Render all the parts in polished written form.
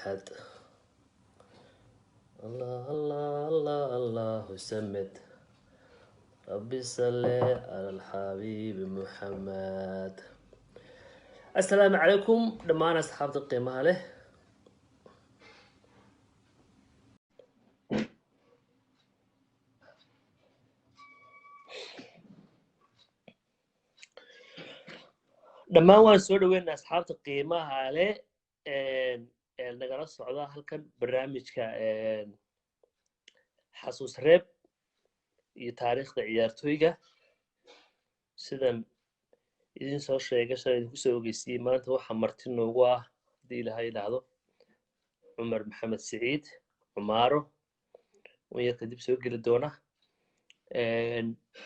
أحد. الله الله الله الله سمد. ربي صل على الحبيب محمد. السلام عليكم دمان أصحاب القيمة له. dhammaan waan soo dhaweynaa asxaabta qiimaha leh nagala socda halkan barnaamijka xasuus reeb iyo taariikhda ciyaartooyga sidan idin soo sheegay shalay idinku soo ogeysiyey maanta waxaa marti noogu ah haddii ilaahay idhaahdo cumar maxamed siciid cumaaro wanyar kadib soo geli doona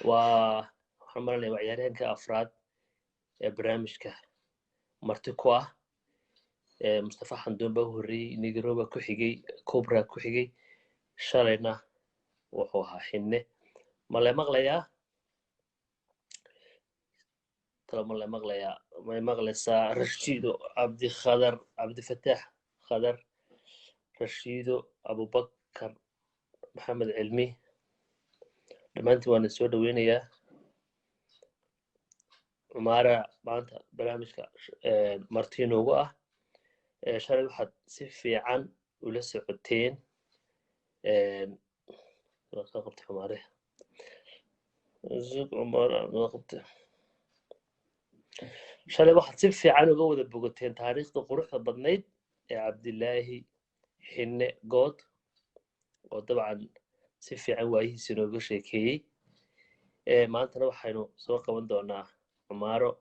waxaan maranaya waa ciyaaryahanka afraad ee barnaamijka marti ku ah mustafa xandoon baa u horreeyey nigeroba ku xigay cobra ku xigay shalayna wuxuu ahaa xinne ma la maqlayaa talo ma la maqlayaa may maqlaysaa rashiido cabdikhadar cabdifataax khadar rashiido abubakar maxamed cilmi dhammaantiin waana soo dhaweynayaa cumaara maanta barnaamijka marti noogu ah shalay waxaad si fiican ula socoteen shalay waxaad si fiican uga wada bogateen taariikhda quruxda badnayd ee cabdilaahi xinne good oo dabcan si fiican waayihiisa inooga sheekeeyey maantana waxaynu soo qaban doonaa cumaaro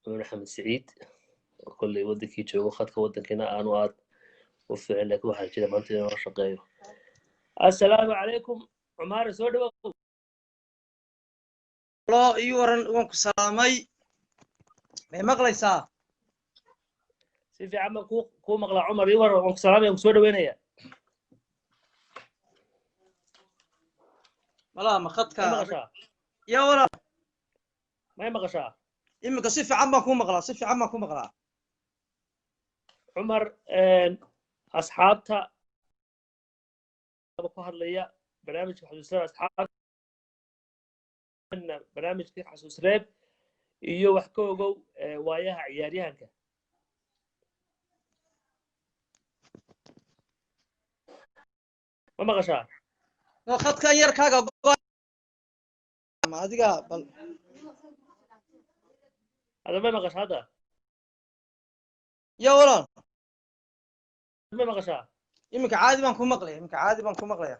cumar maxamed siciid kolley waddankii joogo khadka waddankiina aanu aad u fiicin laakiin waxaa jira maanta inoo shaqeeyo assalaamu calaykum cumaaro soo dhawow lo ii waran waan ku salaamay may maqlaysaa si fiican baan kuu maqlaa cumar ii waran waan ku salaamaya waan ku soo dhaweynaya malaa ma khadka maqashaa ya walaa may maqashaa iminka si fiican baan kuu maqlaa si fiican baan kuu maqlaa cumar asxaabta ku hadlaya barnaamijka xasuusada asxaabta barnaamijkii xasuus reeb iyo wax ka ogow waayaha ciyaaryahanka ma maqashaa khadkan yarkaaga adiga bal hada may maqashaa hadda ya walaan may maqashaa iminka caadi baan ku maqlaya iminka caadi baan ku maqlaya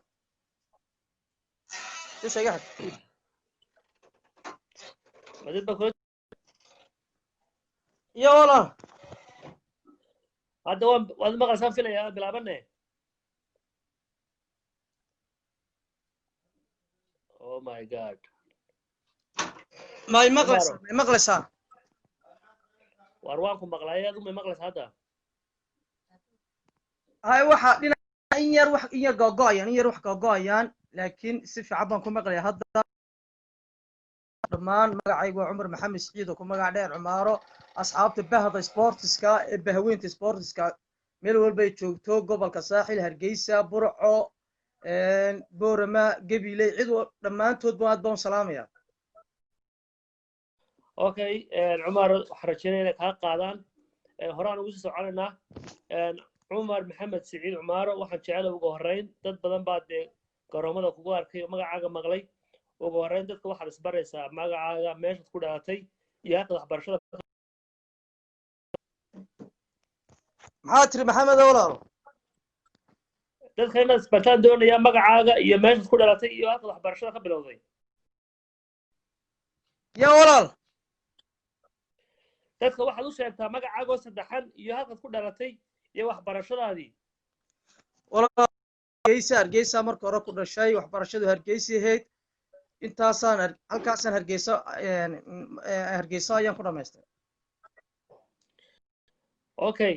isha iga xig madid baa kula ya walaan hadda waad maqlaysaan filaya bilaabane oh my god may maqlaysaa war waan ku maqlaaya adu may maqlaysaa hadda hay waxa dhinaca in yar wax gogo'ayaan laakiin si fiican baan ku maqlaya hadda dhammaan magacaygu waa cumar maxamed siciid oo ku magac dheer cumaaro asxaabta bahda sportiska ee bahweynta sportiska meel walba ay joogto gobolka saaxil hargeysa burco boorama gabiley cid dhammaantood aad baan salaamaya okay cumar waxaan rajeynaya inay kaa qaadaan horaan ugu sii soconaynaa cumar maxamed siciid cumaaro waxaan jecela ugu horreyn dad badan baa dee garoomada kugu arkay oo magacaaga maqlay ugu horreyn dadka waxaad isbaraysaa magacaaga meeshaad ku dhalatay iyo halka waxbarashada maxaa tiri maxamed walaalo dadka inaad isbartaan doonaya magacaaga iyo meeshaad ku dhalatay iyo halka waxbarashada ka bilowday ya walaal dadka waxaad u sheegtaa magacaagoo saddexan iyo halkaad ku dhalatay iyo waxbarashadaadii hargeysa marka hore ku dhashay waxbarashadu hargeysa ahayd intaasaan halkaasaan hargeysa ayaan ku dhamaystay okay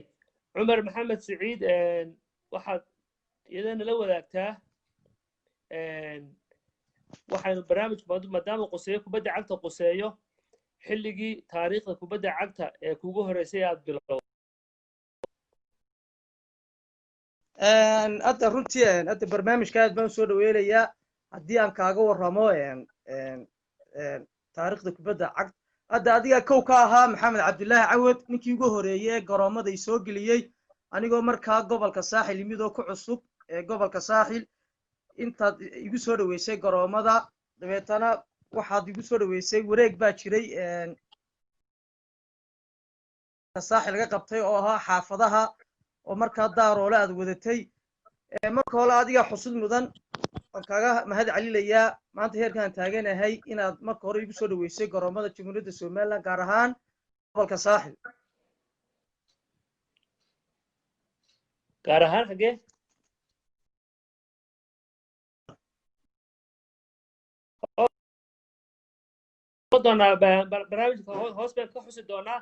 cumar maxamed siciid waxaad iyadana la wadaagtaa waxaynu barnaamijku maadaama quseeyo kubadda cagta quseeyo xilligii taariikhda kubadda cagta ee kugu horeysay aad bilowday hadda runtii hadda barnaamijka aad baan soo dhaweynayaa haddii aan kaaga warramo taariikhda kubadda cagta hadda adiga kow ka ahaa maxamed cabdilaahi cawad ninkii ugu horeeyey ee garoomada i soo geliyey anigoo markaa gobolka saaxil yimid oo ku cusub gobolka saaxil intaad igu soo dhaweysay garoomada dabeetana waxaad igu soo dhaweysay wareeg baa jiray saaxil laga qabtay oo ahaa xaafadaha oo markaa daaroole aad wadatay marka hore adiga xusud mudan waan kaaga mahad celinayaa maanta heerkaan taaganahay inaad marka hore igu soo dhaweysay garoomada jamhuuriyadda somaliland gaar ahaan gobolka saaxil gaar ahaan xagee doonaa barnaamijka hoos baan ka xusi doonaa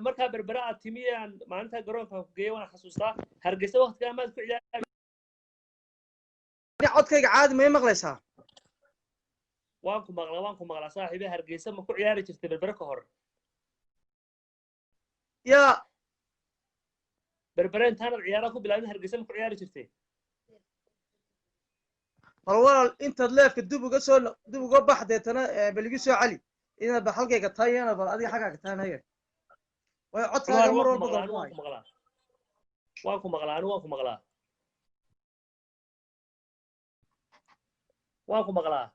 markaa berbera aad timi aan maalinta garoonka ku geeyay waan xasuustaa hargeysa waqtigaa maad ku ciyaari codkayga caadi may maqlaysaa waan ku maqlaa saaxiibe hargeysa ma ku ciyaari jirtay berbera ka hor yaa berbera intaanad ciyaaraha ku bilaabin hargeysa ma ku ciyaari jirtay bal walaal intaad leefka dib uga bax deetana bal igu soo celi inaad ba halkayga tahay inaad bal adiga xaggaaga tahan haye way codkaaga mar walba waan ku maqlaa waan ku maqlaa anigu waan ku maqlaa waan ku maqlaa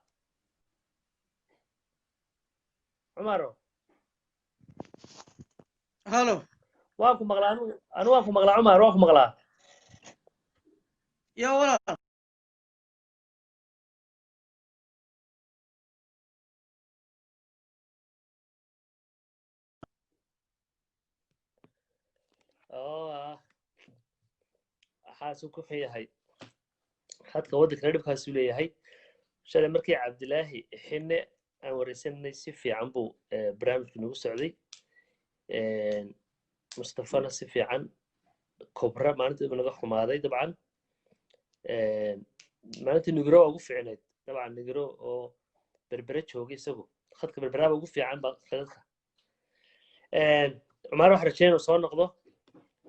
cumaro halo waan ku maqlaa anigu waan ku maqlaa cumar waan ku maqlaa ya walaal waxaasuu ku xun yahay hadka waddankana dhibkaasuu leeyahay shalay markii cabdilaahi xinne aan wareysanay si fiican buu barnaamijku nagu socday mustafana si fiican kobra maalintiiba naga xumaaday dabcan maalintii nigro waa ugu fiicnayd dabcan nigro oo berbere joogay isagu khadka berberaaba ugu fiican ba khadadka cumar waxaan rajeynaya inuu soo noqdo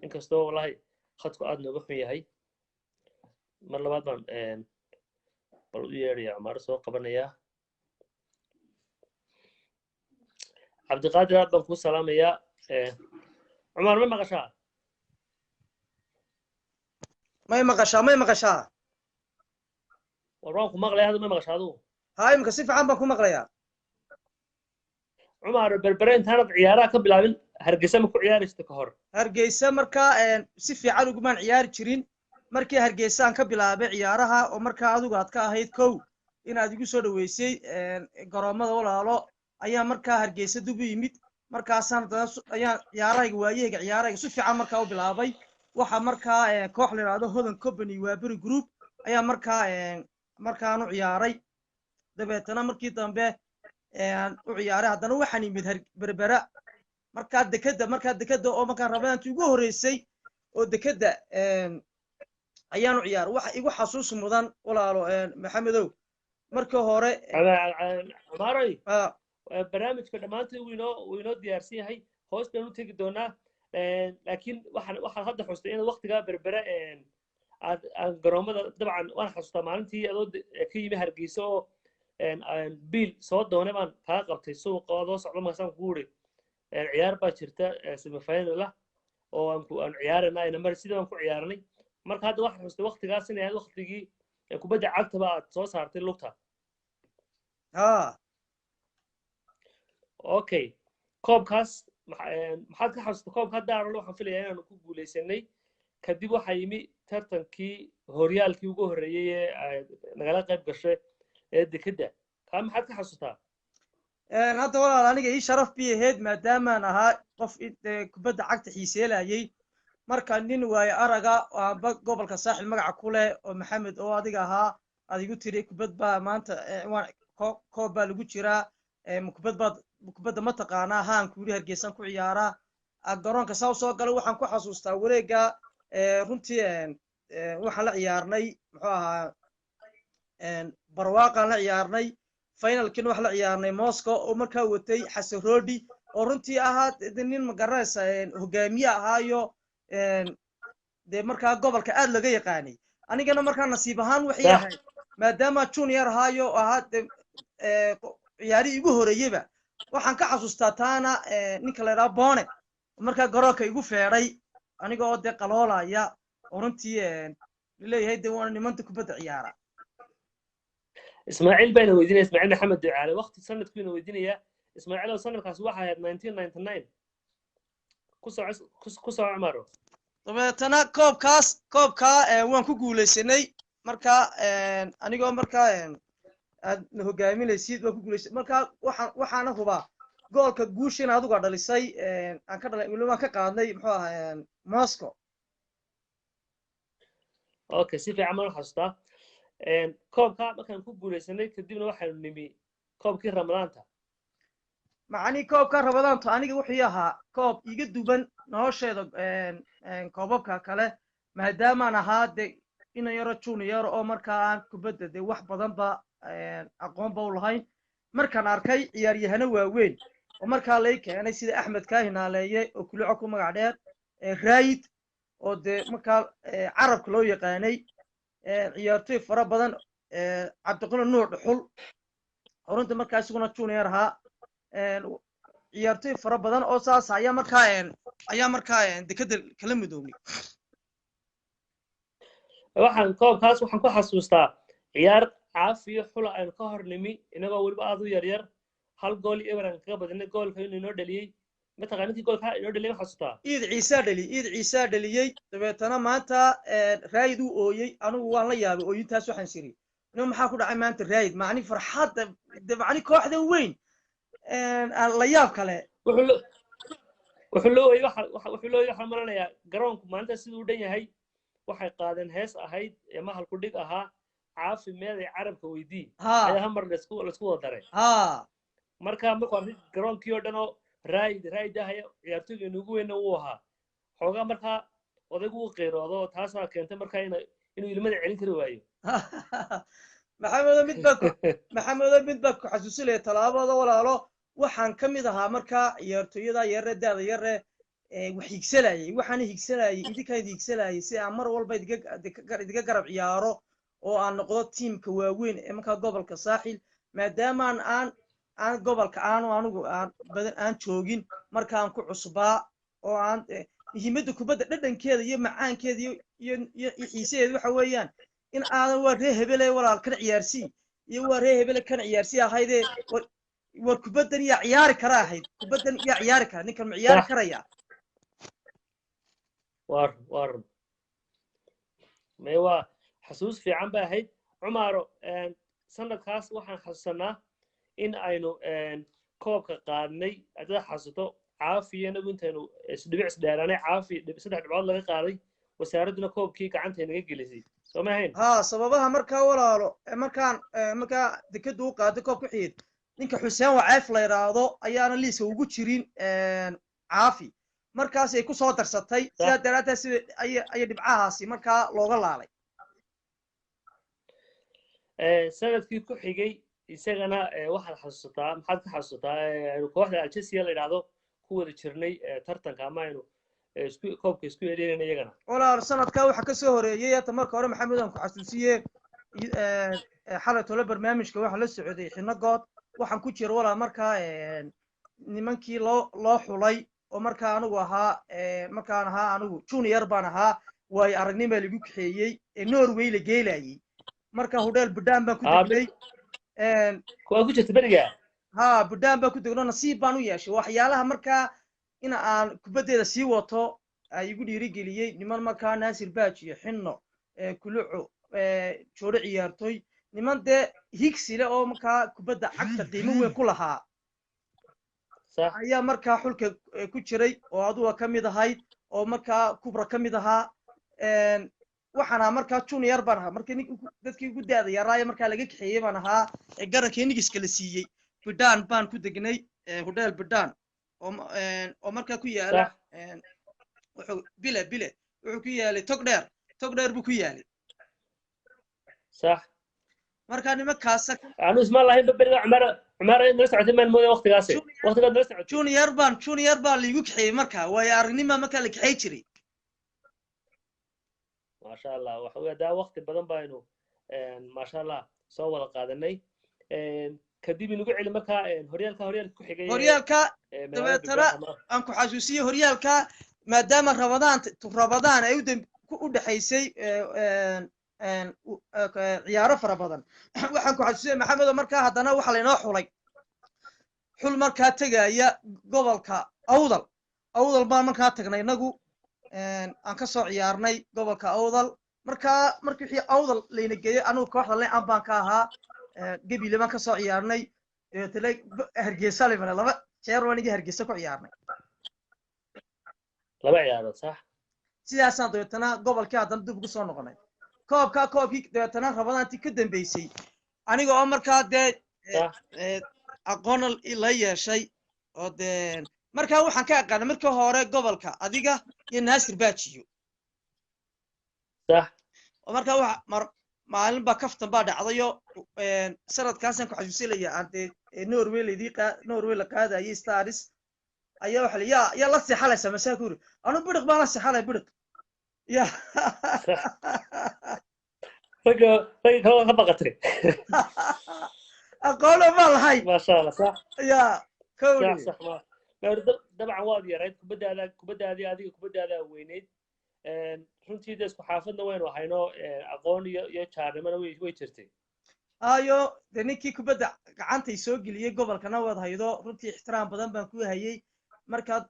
inkastoo wallahi khadku aad nooga xun yahay mar labaad baan bal u yeedhaya cumar soo qabanayaa cabdiqaadir aad baan kuu salaamayaa cumar ma maqashaa may maqashaa war waan ku maqlaya hadda ma maqashaa adigu haa imika si fiican baan ku maqlayaa cumar berbere intaanad ciyaaraha ka bilaabin hargeysa ma ku ciyaari jirta ka hor hargeysa markaa si fiican ugumaan ciyaari jirin markii hargeysa aan ka bilaabay ciyaaraha oo markaa adigu aad ka ahayd kow inaad igu soo dhaweysay garoomada walaalo ayaa markaa hargeysa dib u yimid markaasaan ayaan ciyaarahayga waayahayga ciyaarahayga si fiican markaa u bilaabay waxa markaa koox la yidhaahdo hodan company waaberi group ayaa markaan u ciyaaray dabeetana markii dambe u ciyaaray haddana waxaan yimid berbera markaa dekeda oo markaan rabaantii ugu horeysay oo dekeda ayaan u ciyaaray waxa igu xasuus mudan walaalo maxamedow markii hore cumaroy barnaamijka dhammaantii wuu inoo diyaarsan yahay hoos baan u tegi doonaa laakiin waxaan hadda xustay in waqtigaa berbere aan garoomada dabcan waan xasuustaa maalintii adoo ka yimi hargeysa oo biil soo doonay baan kaa qabtay suuqa adoo socdo markaasaan ku uri ciyaar baa jirta semifinal ah oo aan ciyaarana mar sidii baan ku ciyaaranay marka hadda waxaan xustay waqtigaas inay ahayd waqtigii kubadda cagtaba aad soo saartay lugta okay koobkaas maxaad ka xasuustay koobka daarole waxaan filayaa inaanu ku guuleysanay kadib waxaa yimi tartankii horyaalkii ugu horreeyey ee nagala qayb gashay ee dekeda kaa maxaad ka xasuustaa hadda walaal aniga ii sharaf bay ahayd maadaamaan ahaa qof kubadda cagta xiiseelayay marka nin waaye araga amba gobolka saaxil magaca ku leh oo maxamed oo adiga ahaa aad igu tiri kubad baa maanta koob baa lagu jiraa kubadda ma taqaanaa haan kuuri hargeysan ku ciyaaraa garoonka saa soo galay waxaan ku xasuustaa wareega runtii waxaan la ciyaarnay muxuu ahaa barwaaqaan la ciyaarnay finalkiina waxaan la ciyaarnay moscow oo markaa watay xasan rodi oo runtii ahaa nin magaranaysa hogaamiye ahaayo dee markaa gobolka aad laga yaqaanay anigana markaa nasiib ahaan waxay صح ahayd maadaama junior ahaayo oo ahaa ciyaarihii igu horeeyeyba waxaan ka xasuustaa taana ninka la yidhaha bone markaa garoonka igu feedhay aniga oo dee qaloolaya oo runtii laleeyahay dee waana nimanta kubadda ciyaara اسماعيل بين ويدينا اسماعيل محمد دعالة وقت سنة كوين ويدينا اسماعيل وسنة كاس واحد 1999 كسر عمره dabeetana koobkaa waan ku guulaysanay markaa anigoo markaa aad na hogaaminaysid waan ku guulaysay markaa waxaana hubaa goolka guushin adiga dhalisay aan ka dhalay weli waan ka qaadnay muxuu ahaa Moscow اوكي سيفي عمل حسطة كوبكا ما كان كوب guulaysanay kadibna waxaanu nimi koobkii ramadaanta macanii koobka rabadaanto aniga wuxuu ahaa koob iga duban nolosheeda koobabka kale maadaamaan ahaa de ina yaro junior oo markaa aan kubadda de wax badanba aqoonba u lahayn markaan arkay ciyaaryahano waaweyn oo markaa lay keenay sida axmed kaahinaaleeye oo kuluco ku magac dheer raayid oo de markaa carabka loo yaqaanay ciyaartoy fara badan cabdiqani nuur dhuxul horunta markaa isaguna junior ahaa ciyaartoy fara badan oo saas ayaa markaa dekada kala midoobay waxaan koobkaas waxaan ku xasuustaa ciyaar caafiyo xula aynu ka hor nimi inagoo weliba aad u yaryar hal gool iyo eberan kaga badinay goolka inuu inoo dhaliyey mataqaaninkii goolka inoo dhaliyey ma xasuustaa iid ciisaa dhaliyey dabeetana maanta raayid uu ooyey anigu waan la yaabay ooyintaas waxaan siri inuu maxaa ku dhacay maanta raayid macni farxadda macni kooxda weyn la yaab kale wuxuu loo waxaan maranayaa garoonku maalinta siduu u dhan yahay waxay qaadeen hees ahayd ee mahal ku dhig ahaa caafi meeday carabka weydii ayaa hamar laisku wada daray marka markuu arkay garoonkii oo dhan oo raayid ahaya ciyaartoyga inugu weyna uu ahaa xoogaa markaa odaygu u qeyroodo oo taasaa keentay markaa inuu ilmada celin kari waayo maxamedo mid baa ku xasuusilaya tallaabada walaalo waxaan ka mid ahaa markaa ciyaartooyada yarre daada yarre wax higsalayay waxaana higsalayay idinkaan higsalayay si aan mar walba idiga garab ciyaaro oo aan noqdo tiimka waaweyn ee markaa gobolka saaxil maadaamaan aan gobolka anigu aan joogin markaan ku cusbaa oo aan muhiimadda kubadda dhadhankeeda iyo macaankeeda iyo xiisaheeda waxa weeyaan in aadan waa ree hebele walaal kan ciyaarsii iyo waa ree hebele kan ciyaarsii ahaydee war kubaddan yaa ciyaari kara ahayd kubaddan yaa ciyaari kara ninkan ma ciyaari karaya war may waa xasuus fiican ba ahayd cumaaro sanadkaas waxaan xasuusanaa in aynu koobka qaadnay haddaad xasuusto caafiyo inagu intaynu isdhibic isdheeraanay caafi 3 dhibcood laga qaaday wasaaradduna koobkii gacantay naga gelisay soo ma ahayn sababaha markaa walaalo markaa dekadu u qaaday koobka xiid ninka xuseen waceef la yidhaahdo ayaana liiska ugu jirin caafi markaas ay ku soo darsatay sidaa daraaddeed sida ayay dhibcahaasi markaa looga laalay sanadkii ku xigay isagana waxaad xasuusataa maxaad ka xasuusataa kooxda Algeria la yidhaahdo ku wada jirnay tartanka ama aynu koobka isku yeelinayna iyagana walaal sanadkaa waxaa ka soo horeeyey hata marka hore maxamed aan ku xasuusiye xalay tole barnaamijka waxaa la socday xinagood waxaan ku jira walaal markaa nimankii loo xulay oo markaa anigu ahaa markaan ahaa anigu junior baan ahaa waayo aragnima lagu kaxeeyey Norway la geelayay marka hodeel budaan baan ku degnay kuwa ku jirta bariga budaan baan ku degno nasiib baan u yeeshay waxyaalaha markaa in aan kubaddeeda sii wato ay igu dhiirigeliyey niman markaa naasir baaji iyo xinno kuluco jooro ciyaartoy niman dee higsile oo markaa kubadda cagta qiimo weyn ku lahaa ayaa markaa xulka ku jiray oo aduga ka mid ahayd oo markaa kubra ka mid ahaa waxaana markaa junior baan ahaa markii dadkii ugu daada yaraayo markaa laga kaxeeyey baan ahaa garankii nigiska la siiyey budaan baan ku degnay hodeel budaan oo markaa ku yaala bile wuxuu ku yaalay tog dheer buu ku yaalay صح markaa nimankaas anu isma lahayn bariga cumar inala socotay maan mooday waqtigaas waqtigaad nala socotay junior baan liigu kaxeeyey markaa waayo aragnima markaa la kaxeey jiray ما شاء الله وحوي دا وقت بدن باينو ما شاء الله soo wada qaadanay kadib inagu celi markaa horyaalka ku xigay horyaalka dabeetana aan ku xasuusiyo horyaalka maadaama rabadaan ay u dhaxaysay ciyaaro fara badan waxaan ku xasuusiyay maxamed markaa haddana waxa la inoo xulay xul markaa tegaya gobolka awdal baan markaa tagnay inagu aan ka soo ciyaarnay gobolka awdal markii wixii awdal layna geeyay anugu kooxda leen baan ka ahaa gebile baan ka soo ciyaarnay dabeetana hargeysa liban laba jeer waan iga hargeysa ku ciyaarnay laba ciyaarood sax sidaasaan dabeetana gobolkii haddana dib ugu soo noqonay koobkii dabeetana rabadaantii ka dambeysay aniga oo markaa dee aqoon la yeeshay oo dee markaa waxaan ka aqaanay markii hore gobolka adiga iyo naasir baajiyo sax oo markaa wax maalin baa kaftan baa dhacdayo sanadkaasaan ku xasuusinaya aan dee norway la qaadayay stars ayaa waxa la yaa la seexalaysa masaa ku yiri anu bidhiq baan la seexalay bidhiq ya ragga ka baqatay aqoona ma lahay ما شاء الله صح يا كوني صح ما طبعا واضح يا ريت kubadaadii adiga kubadaada weyneyd runtii isku xaafadna waynu hayno aqoon iyo jaarnimana way jirtay ayo de ninkii kubadda gacantay soo geliyay gobolkana wad haydo runtii ixtiraam badan baan ku hayay markaad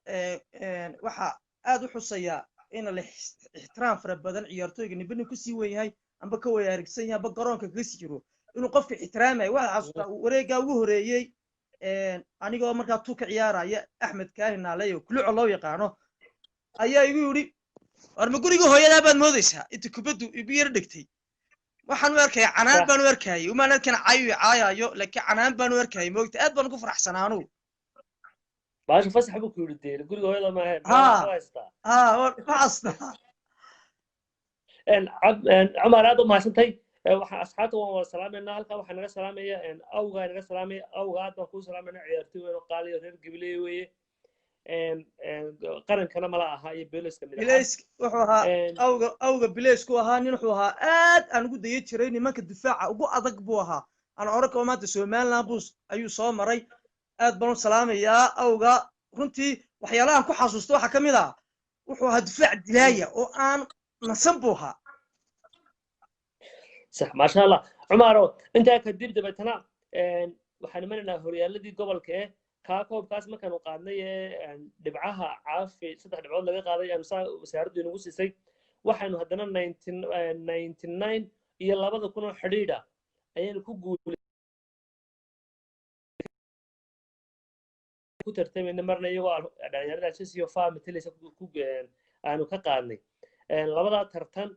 waxa aad u xusaya in la ixtiraam fara badan ciyaartooyga nibadna ku sii weyn yahay amba ka way aragsan yahay amba garoonka ka sii jiro inuu qofka ixtiraamay waxa xasuusta wareega ugu horeeyay anigoo markaa tu ka ciyaaraya axmed kaahin naaleyo kuluco loo yaqaano ayaa igu yiri war ma guriga hooyadaa baad moodaysaa inta kubaddu igu yar dhigtay waxaan u arkay canaan baan u arkayay uma nadkan caayayo laakiin canaan baan u arkayay moogta aad baan ugu faraxsanaa anu baash fasax buu ku yiri deer guriga hooyada ma ahayn faasta cumar aad u maasantay waxaan asxaabta waan wada salaameynaa halkaa waxaa naga salaamaya awgaa naga salaamaya awga aad baan kuu salaamayna ciyaartoy weyn oo qaaliyo reer gabiley weeye qarankana mala aha iyo beeleska mid wuxuu ahaa awga bileysku ahaa nin wuxuu ahaa aad aan ugu daya jiray nimanka difaaca ugu adag buu ahaa aan oranka oo maanta somaliland bus ayuu soo maray aad baan u salaamayaa awga runtii waxyaalahan ku xasuusto waxaa ka mid ah wuxuu ahaa difaac dilaaya oo aan nasan buu ahaa صح ما شاء الله عمارو انت كدب دبتنا waxaan imanayna horyaaladii gobolka kaas markaan u qaadnay dhibcaha caafi 3 dhibcood laga qaaday wasaaraddu inagu siisay waxaanu haddana 99 iyo 2000 oo xidhiidha ayaan ku tartamayna marna iyagoo dhalinyarada Chelsea Farm Tales aanu ka qaadnay labada tartan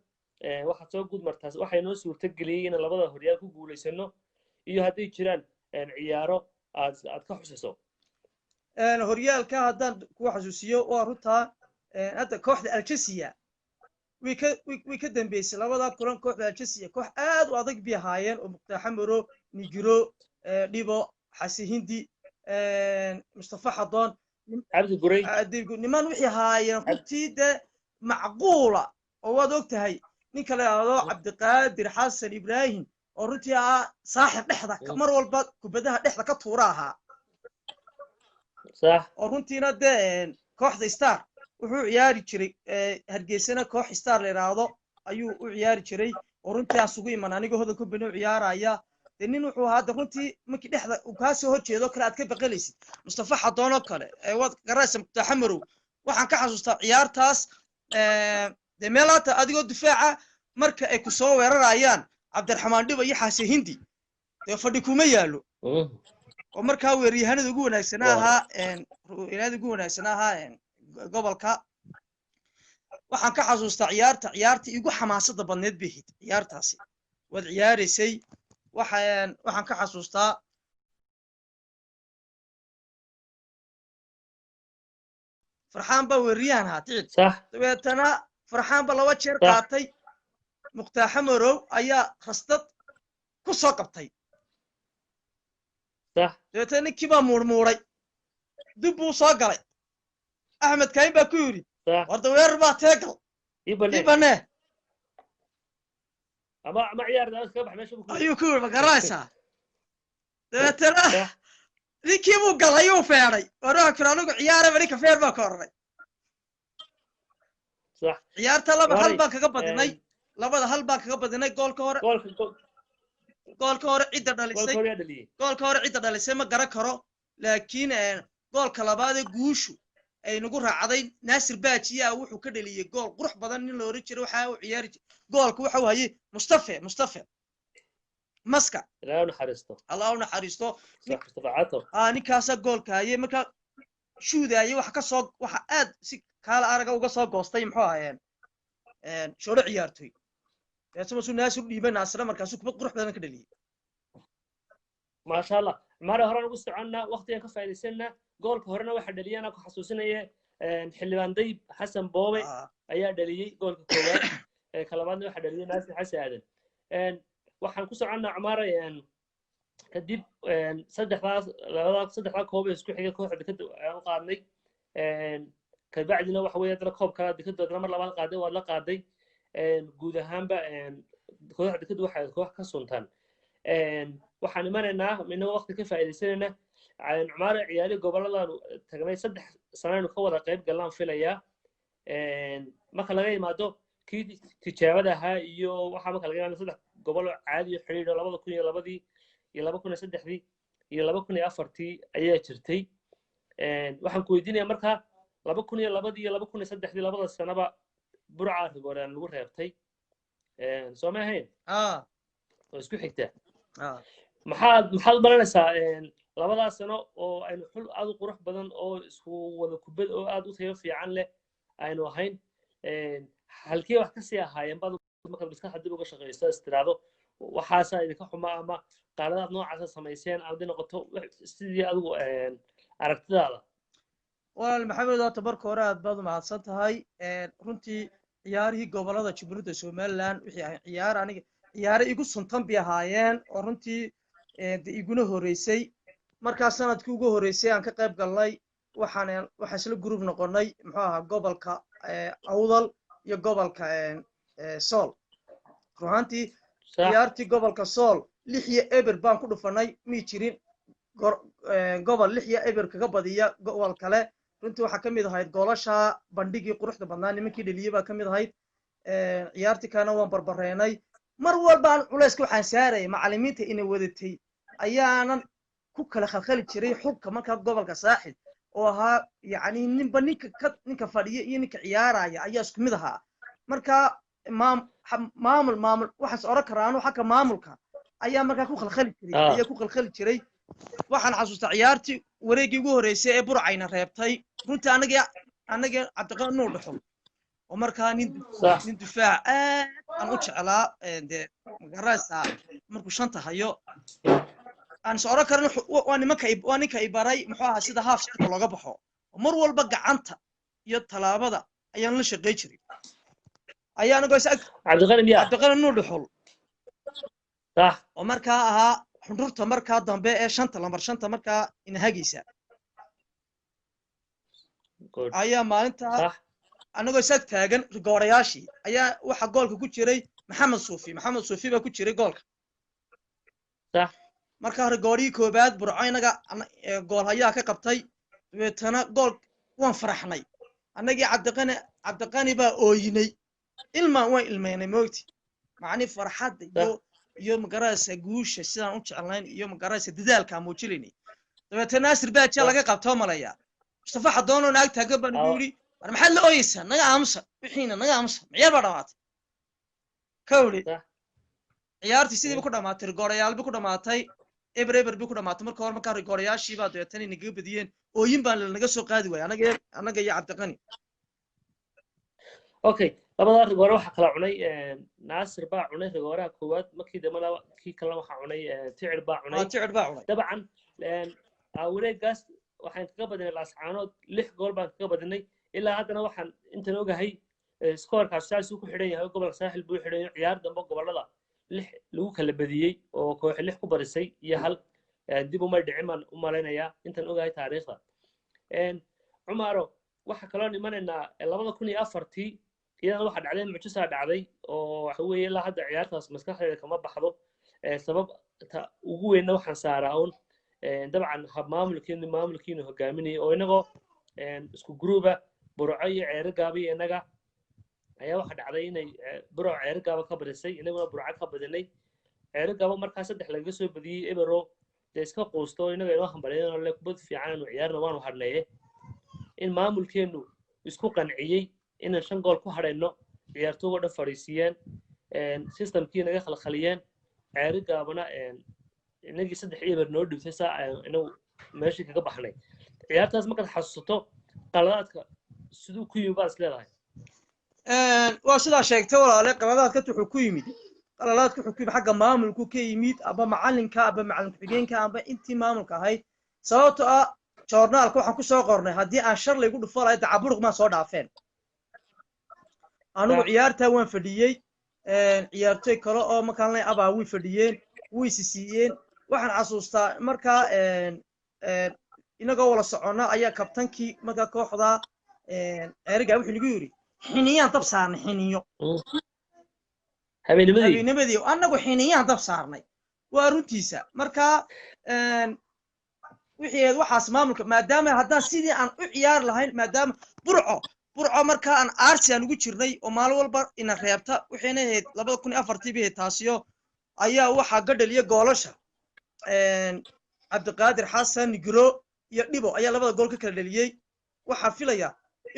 waxaad soo gud martaas waxay noo suurta geliyay in labada horyaal ku guuleysano iyo haday jiraan ciyaaro aad ka xusiso horyaalka haddaan ku xasuusiyo waa runtaa hadda kooxda Algeria way ka dambeysay labada kulan kooxda Algeria koox aad u adag bi ahaayeen oo muqtaxamaro nigiro dhibo xasi hindi mustafa xadoon abdi guray niman wixii ahaayeen runtii macquula oo waad ogtahay ninka la yiraahdo cabdiqaadir xasan ibraahim oo runtii saaxib dhexda mar walba kubadaha dhexda ka tuura ahaa صح oo runtiina kooxda star wuxuu ciyaari jiray hargeysana koox star la yiraahdo ayuu u ciyaari jiray oo runtii asugu iman aniga hodan ku bano ciyaaraya nin wuxuu ahaa runtii markii dhexda uu ka soo horjeedo kala aad ka baqalaysid mustafa xadoon oo kale wad garaysan taxamarow waxaan ka xasuustaa ciyaartaas meelaata adigoo difaaca marka ay ku soo weerarayaan cabdiraxmaan dhiba iyo xaase hindi fadhi kuma yaalo oo markaa weeryahanada ugu wanaagsanaa ahaa gobolka waxaan ka xasuustaa ciyaartii igu xamaasada badneed bay ahayd ciyaartaasi wad ciyaaraysay waxaan ka xasuustaa farxaan baa weeryahan ahaa ticid dabeetana farxaan baa 2 jeer qaatay muqtaxamarow ayaa rastad ku soo qabtay dabeetana ninkii baa muurmuuray dib buu soo galay axmed kaahin baa ku yidhi warda weerar baa teegal ibane ama ciyaar daas ka bax meesha ku ayuu ku yiri ma garanaysaa dabeetana صح ninkii buu galay uu feeray waraa kira anigu ciyaara bari ka feer baa ka horray صح ciyaarta laba hal ماري baan kaga badinay labada hal baan kaga badinay goolka hore cidda dhalisay كوريا دلي goolka hore cidda dhalisay ma garan karo laakiin goolka labaad ee guushu ay nagu raacday Naasir Baajiya wuxuu ka dhaliyay gool qurux badan nin la oran jiray waxa uu ciyaari goolka waxa uu hayay Mustafa maska لا نحرسته Allah u naxariisto صح استفعته ninkaas goolka hayay marka shuudaayay waxa aad si kala araga uga soo goostay muxuu ahaayeen shoolo ciyaartoy taasoo soo Naasir dhiibay Naasir markaas uu kubad qurux badan ka dhaliyay ما شاء الله ماري هوران ugu soconna waqtigan ka faa'iideysana goolka horena waxa dhaliyana ku xasuusinaya xildhibaan dayb xasan boobe ayaa dhaliyay goolka koowaad kalabaadna waxa dhaliyay Naasir Xasan Aadan waxaan ku soconnaa Cumar kadib saddexda koob ee isku xigay kooxda ka qaadnay kabacdina waxa weeye dad koob kala dikadooda mar labaad qaaday waa la qaaday guud ahaanba kooxda dikadu waxa koox ka suntan waxaan imanaynaa inagoo waqti ka faa'iideysanayna Cumar ciyaari gobolada tagnay 3 sano ka wada qayb galaan filaya marka laga yimaado kii tijaabada ahaa iyo waxa marka laga yimaado 3 gobol caadi ah xiriir 2002 iyo 2003 iyo 2004 ayaa jirtay waxaan ku weydiinayaa marka 2002 iyo 2003 labada sanaba burca rigoraan lagu reebtay soo ma ahayn oo isku xigta maxaad baranaysaa labadaas sano oo aynu xul aad u qurux badan oo isku wada kubad oo aad u tayo fiican leh aynu ahayn halkii wax ka sii ahaayeen bad marka maskaxda dib uga shaqeysto istiraado waxaasa idinka xuma ama qaaradaad noocaas samayseen aad noqoto sidii adigu aragtidaada walaal maxamed oo tabarka hore aad baad u mahadsan tahay runtii ciyaarihii gobolada Jubbooyinka Soomaaliland wixii ay ciyaar igu suntan bi ahaayeen oo runtii iguna horeysay marka sanadkii ugu horeysay aan ka qayb galnay waxaan isla group noqonay muxuu ahaa gobolka Awdal iyo gobolka Sool ruhantii ciyaartii gobolka Sool 6 iyo eber baan ku dhufanay mi jirin gobol 6 iyo eber kaga badiya gobol kale runtii waxa kamid ahayd goolasha bandhigii quruxda badnaa nimankii dhaliyay baa kamid ahayd ciyaartii kana waan barbareenay mar walba aan culayska waxaan saaray macallimiinta inay wadatay ayaanan ku kala khalkhali jiray xubka marka gobolka saaxil oo ahaa yani ninka fadhiya iyo ninka ciyaaraya ayaa isku mid ahaa marka maamul waxaan oran karaa anu xagga maamulka ayaa markaa ku khalkhali jiray waxaan xasuustaa ciyaartii wareegii ugu horeysay ee burcayna reebtay runtii anaga Cabdiqaan Nuur Dhaxul oo markaa nin difaac aan u jeclaa magaraysaa markuu shanta hayo aan soo oran karin waa ninka ibaray muxuu ahaa sida half shirka looga baxo mar walba gacanta iyo talaabada ayaan la shaqeey jiray ayaan go'aysay Cabdiqaan Nuur Dhaxul oo markaa ahaa xundurta markaa dambe ee lambar 5 markaa inahagaysa ayaa maalinta anagoo isaga taagan rigoorayaashii ayaa waxa goolka ku jiray maxamed suufi baa ku jiray goolka marka rigoorii koobaad burco inaga gool hayaa ka qabtay weetana gool waan faraxnay anagii Cabdiqani baa ooyinay waan ilmeynay moogti macni farxad iyo magaraysa guusha sidaan u jeclayn iyo magaraysa dadaalka muujinay dabeetana Naasir Baajiya laga qabto malaya Mustafa Xadoono naag taagan baan guuri war maxaad la ooyeysaa naga aamusa wixiina naga aamusa ciyaar baa dhamaatay kawli ciyaartii sidii ku dhamaatay goorayaal ku dhamaatay eber ku dhamaatay marka hore marka goorayaashii baa dabeetana inaga badiyeen ooyin baan naga soo qaadi waayay anaga iyo Cabdiqani okay labada rigoore waxa kala cunay Naasir baa cunay rigooraha koowaad markii dambe kii kale waxa cunay Ticir baa cunay dabcan wareegaas waxaan kaga badinay laascaanood 6 gool baan kaga badinay ilaa haddana waxaan inta ogahay scoorkaas saas uu ku xidhan yahay gobolka saaxil buu xidhan yahay ciyaar dambe gobolada 6 lagu kala badiyay oo koox 6 ku barisay iyo hal dib uma dhicin u maleynaya intan ogahay taariikhda Cumaro waxa kala nimanayna 2004 iyadana waxa dhacday mucjisa dhacday oo waxa weeye ilaa hadda ciyaartaas maskaxdeeda kama baxdo sababta ugu weynna waxaan saaraa un dabcan hab maamulkiinu hogaaminayay oo inagoo isku gruuba burco iyo ceero gaaba iyo inaga ayaa waxa dhacday inay burco ceero gaaba ka badisay inaguna burco ka badinay ceero gaaba markaa 3 laga soo badiyay ebero dee iska quusto inaga inoo hambalyeeno le kubad fiican inuu ciyaarna waanu hadhneeye in maamulkeenu isku qanciyay inaan 5 gool ku hadhayno ciyaartooyga dhan fariisiyeen systemkii naga khalkhaliyeen ceero gaabana inagii 3 eber noo dhibtay saa inuu meeshii kaga baxnay ciyaartaas markaad xasuusto qaladaadka siduu ku yimid baad isleedahay waa sidaa sheegtay walaale qaladaadka wuxuu ku yimid xagga maamulku ka yimid aba macalinka aba macalin ku-xigeenka aba intii maamulka ahayd sababtoo ah joornaalka waxaan ku soo qornay haddii aan shar laygu dhufo lahayd dacaburuq maan soo dhaafeen anugu ciyaartaa waan fadhiyey ciyaartooy kale oo markaan lay abaa way fadhiyeen way siiyeen waxaan xasuustaa markaa inagoo wala socona ayaa kabtankii markaa kooxda ceerigaa wuxuu nagu yiri xiniyaan dab saarnay xiniyo habeennimadii annagu xiniyaan dab saarnay waa runtiisa markaa wixii waxaas maamulka maadaama haddaan sidii aan u ciyaar lahayn maadaama burco markaa aan Arsenal ugu jirnay oo maalin walba ina reebta waxayna ahayd 2004 bii taasiyo ayaa waxa gadhaliya goolasha Cabdiqaadir Xasan Nigro iyo Dhibo ayaa labada gool ka kala dhaliyay waxa filaya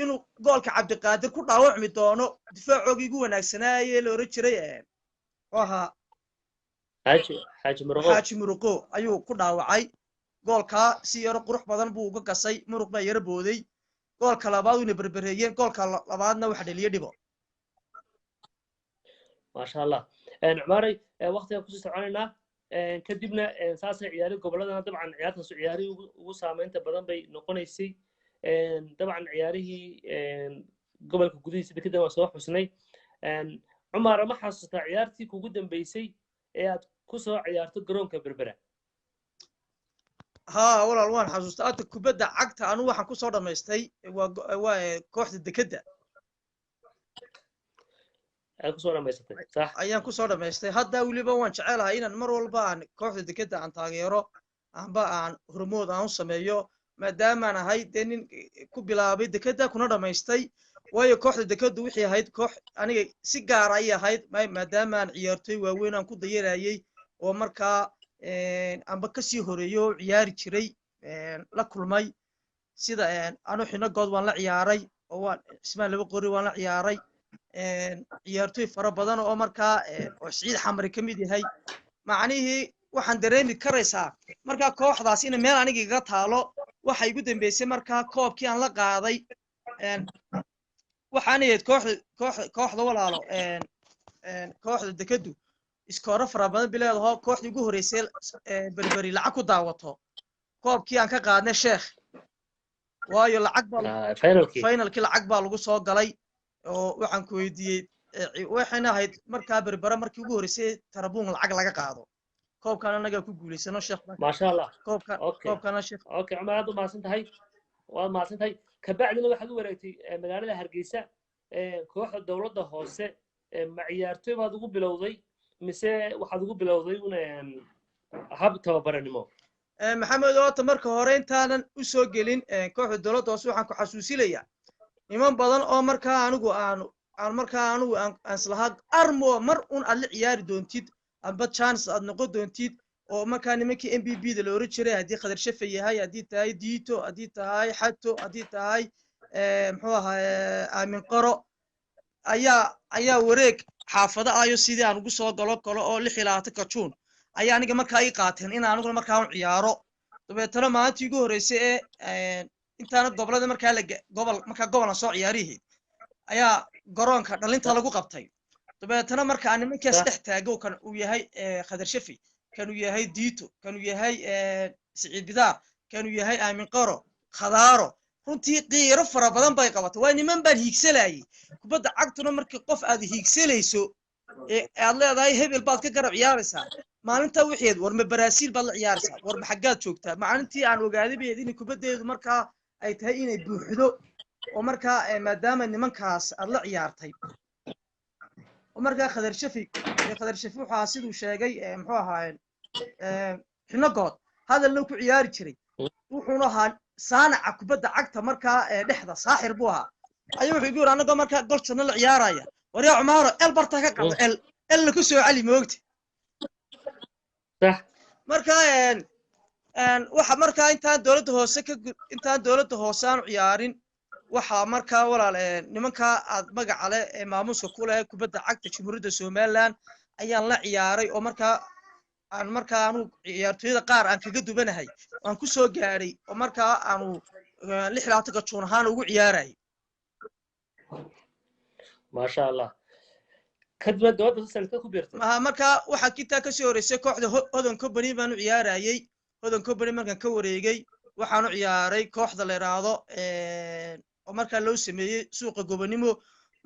inuu goolka Cabdiqaadir ku dhaawacmi doono difaacoogii ugu wanaagsanaaye la oran jiray waxa Xaaji Muruqo ayuu ku dhaawacay goolka si yaro qurux badan buu uga gasay muruq baa yara booday goolka labaad uu berbereeyay goolka labaadna waxa dhaliyay Dhibo ما شاء الله عماري وقتها كنت سعانينا كدبنا ساسة عياري قبلنا طبعا عيارتنا عياري وسامينتا بدن بي نقونيسي طبعا عياريه قبل كقديس بكده وصوح حسني عمر ما حسست عيارتي كقدم بيسي كسو عيارتو قرون كبربرة ها والله الوان حسست أنت كبدا عقت أنا واحد كسر دمستي وكوحدة دكده ayaan ku soo dhameystay hadda waliba waan jecelahay inaan mar walba aan kooxda dekada aan taageero amba aan hormood aan u sameeyo maadaama aan ahay nin ku bilaabay dekada kuna dhameystay waayo kooxda dekadu wixii ahayd koox aniga si gaar ah ay ahayd maadaama aan ciyaartoy waaweyn aan ku dayarayay oo markaa amba ka sii horeeyo ciyaari jiray la kulmay sida anu xino good waan la ciyaaray oo waan ismaan laba qori waan la ciyaaray ciyaartoy fara badan oo markaa oo Saciid Xamri kamid yahay macnihii waxaan dareemi karaysaa markaa kooxdaas in meel aniga iga taalo waxa igu dambeysay markaa koobkii aan la qaaday waxaan ahayd kooxda walaalo kooxda dekadu iskoora fara badan bileedahay kooxdii ugu horeysay berberi lacag ku daawato koobkii aan ka qaadnay Sheekh waayo lacag baa finalkii lacag baa lagu soo galay oo waxaan ku weydiiyay waxayna ahayd markaa berbera markii ugu horeysay tarabuun lacag laga qaado koobkan anaga ku guuleysano Sheekh ما شاء الله koobkan Sheekh اوكي عمر هذا ما سنتهي وما سنتهي كبعدنا waxaad u wareegtay magaalada Hargeysa kooxda dawladda hoose maciyartooy baad ugu bilowday mise waxaad ugu bilowday hab tababaranimo maxamed oo marka hore intaanan u soo gelin kooxda dawladda hoose waxaan ku xasuusilayaa niman badan oo markaa anigu aan islahaa armo mar un aad la ciyaari doontid amba chance aad noqon doontid oo markaa nimankii MBB da la oran jiray haddii Khadar Shafe yahay haddii tahay Diito haddii tahay Xato haddii tahay muxuu ahaa Aamin Qaro ayaa wareeg xaafada ayo sidii aan ugu soo galo oo 6 kajuun ayaa aniga markaa ii qaateen in anigu markaa u ciyaaro dabeetana maalintii ugu horeysay intaana gobolada markaa gobol soo ciyaarihii ayaa garoonka dhalinta lagu qabtay dabeetana markaa nimanka saddex taago kan uu yahay Khadar Shafe kan uu yahay Diito kan uu yahay Saciid Bidaar kan uu yahay Aamin Qaro Khadaaro runtii qiiro fara badan bay qabatay waa niman baan hiigsalayay kubadda cagtuna markii qof aad hiigsalayso aad leedahay hebel baad ka garab ciyaaraysaa maalinta wixii war ma Brazil baad la ciyaaraysaa war ma xaggaad joogtaa maalintii aan ogaaday in kubaddeedu markaa ay tahay inay buuxdo oo markaa maadaama nimankaas aad la ciyaartay oo markaa khadar shafi wuxuu ahaa siduu sheegay muxuu ahaa xinogood hadalna ku ciyaari jiray wuxuuna ahaa saanaca kubadda cagta markaa dhexda saaxir buu ahaa ayuu wuxuu igu yidhi annagoo markaa goljanno la ciyaaraya waryaa cumaaro el barta ka qado elna ku soo celi moogta markaa waxa markaa intaan dowladda hoose aanu ciyaarin waxaa markaa walaal nimankaa aad magaca leh ee maamuuska ku leh kubadda cagta jamhuuriyadda somaliland ayaan la ciyaaray oo markaa aanu ciyaartooyada qaar aan kaga dubanahay aan ku soo gaadhay oo markaa aanu 16 juun ahaan ugu ciyaarayay maasha allah kadib dowladda sanadka ku biirtay markaa waxaa kintaa kasii horeysay kooxda hodan company baanu ciyaarayay hodan company markaan ka wareegay waxaanu ciyaaray kooxda la yiraahdo oo markaa loo sameeyey suuqa gobonimo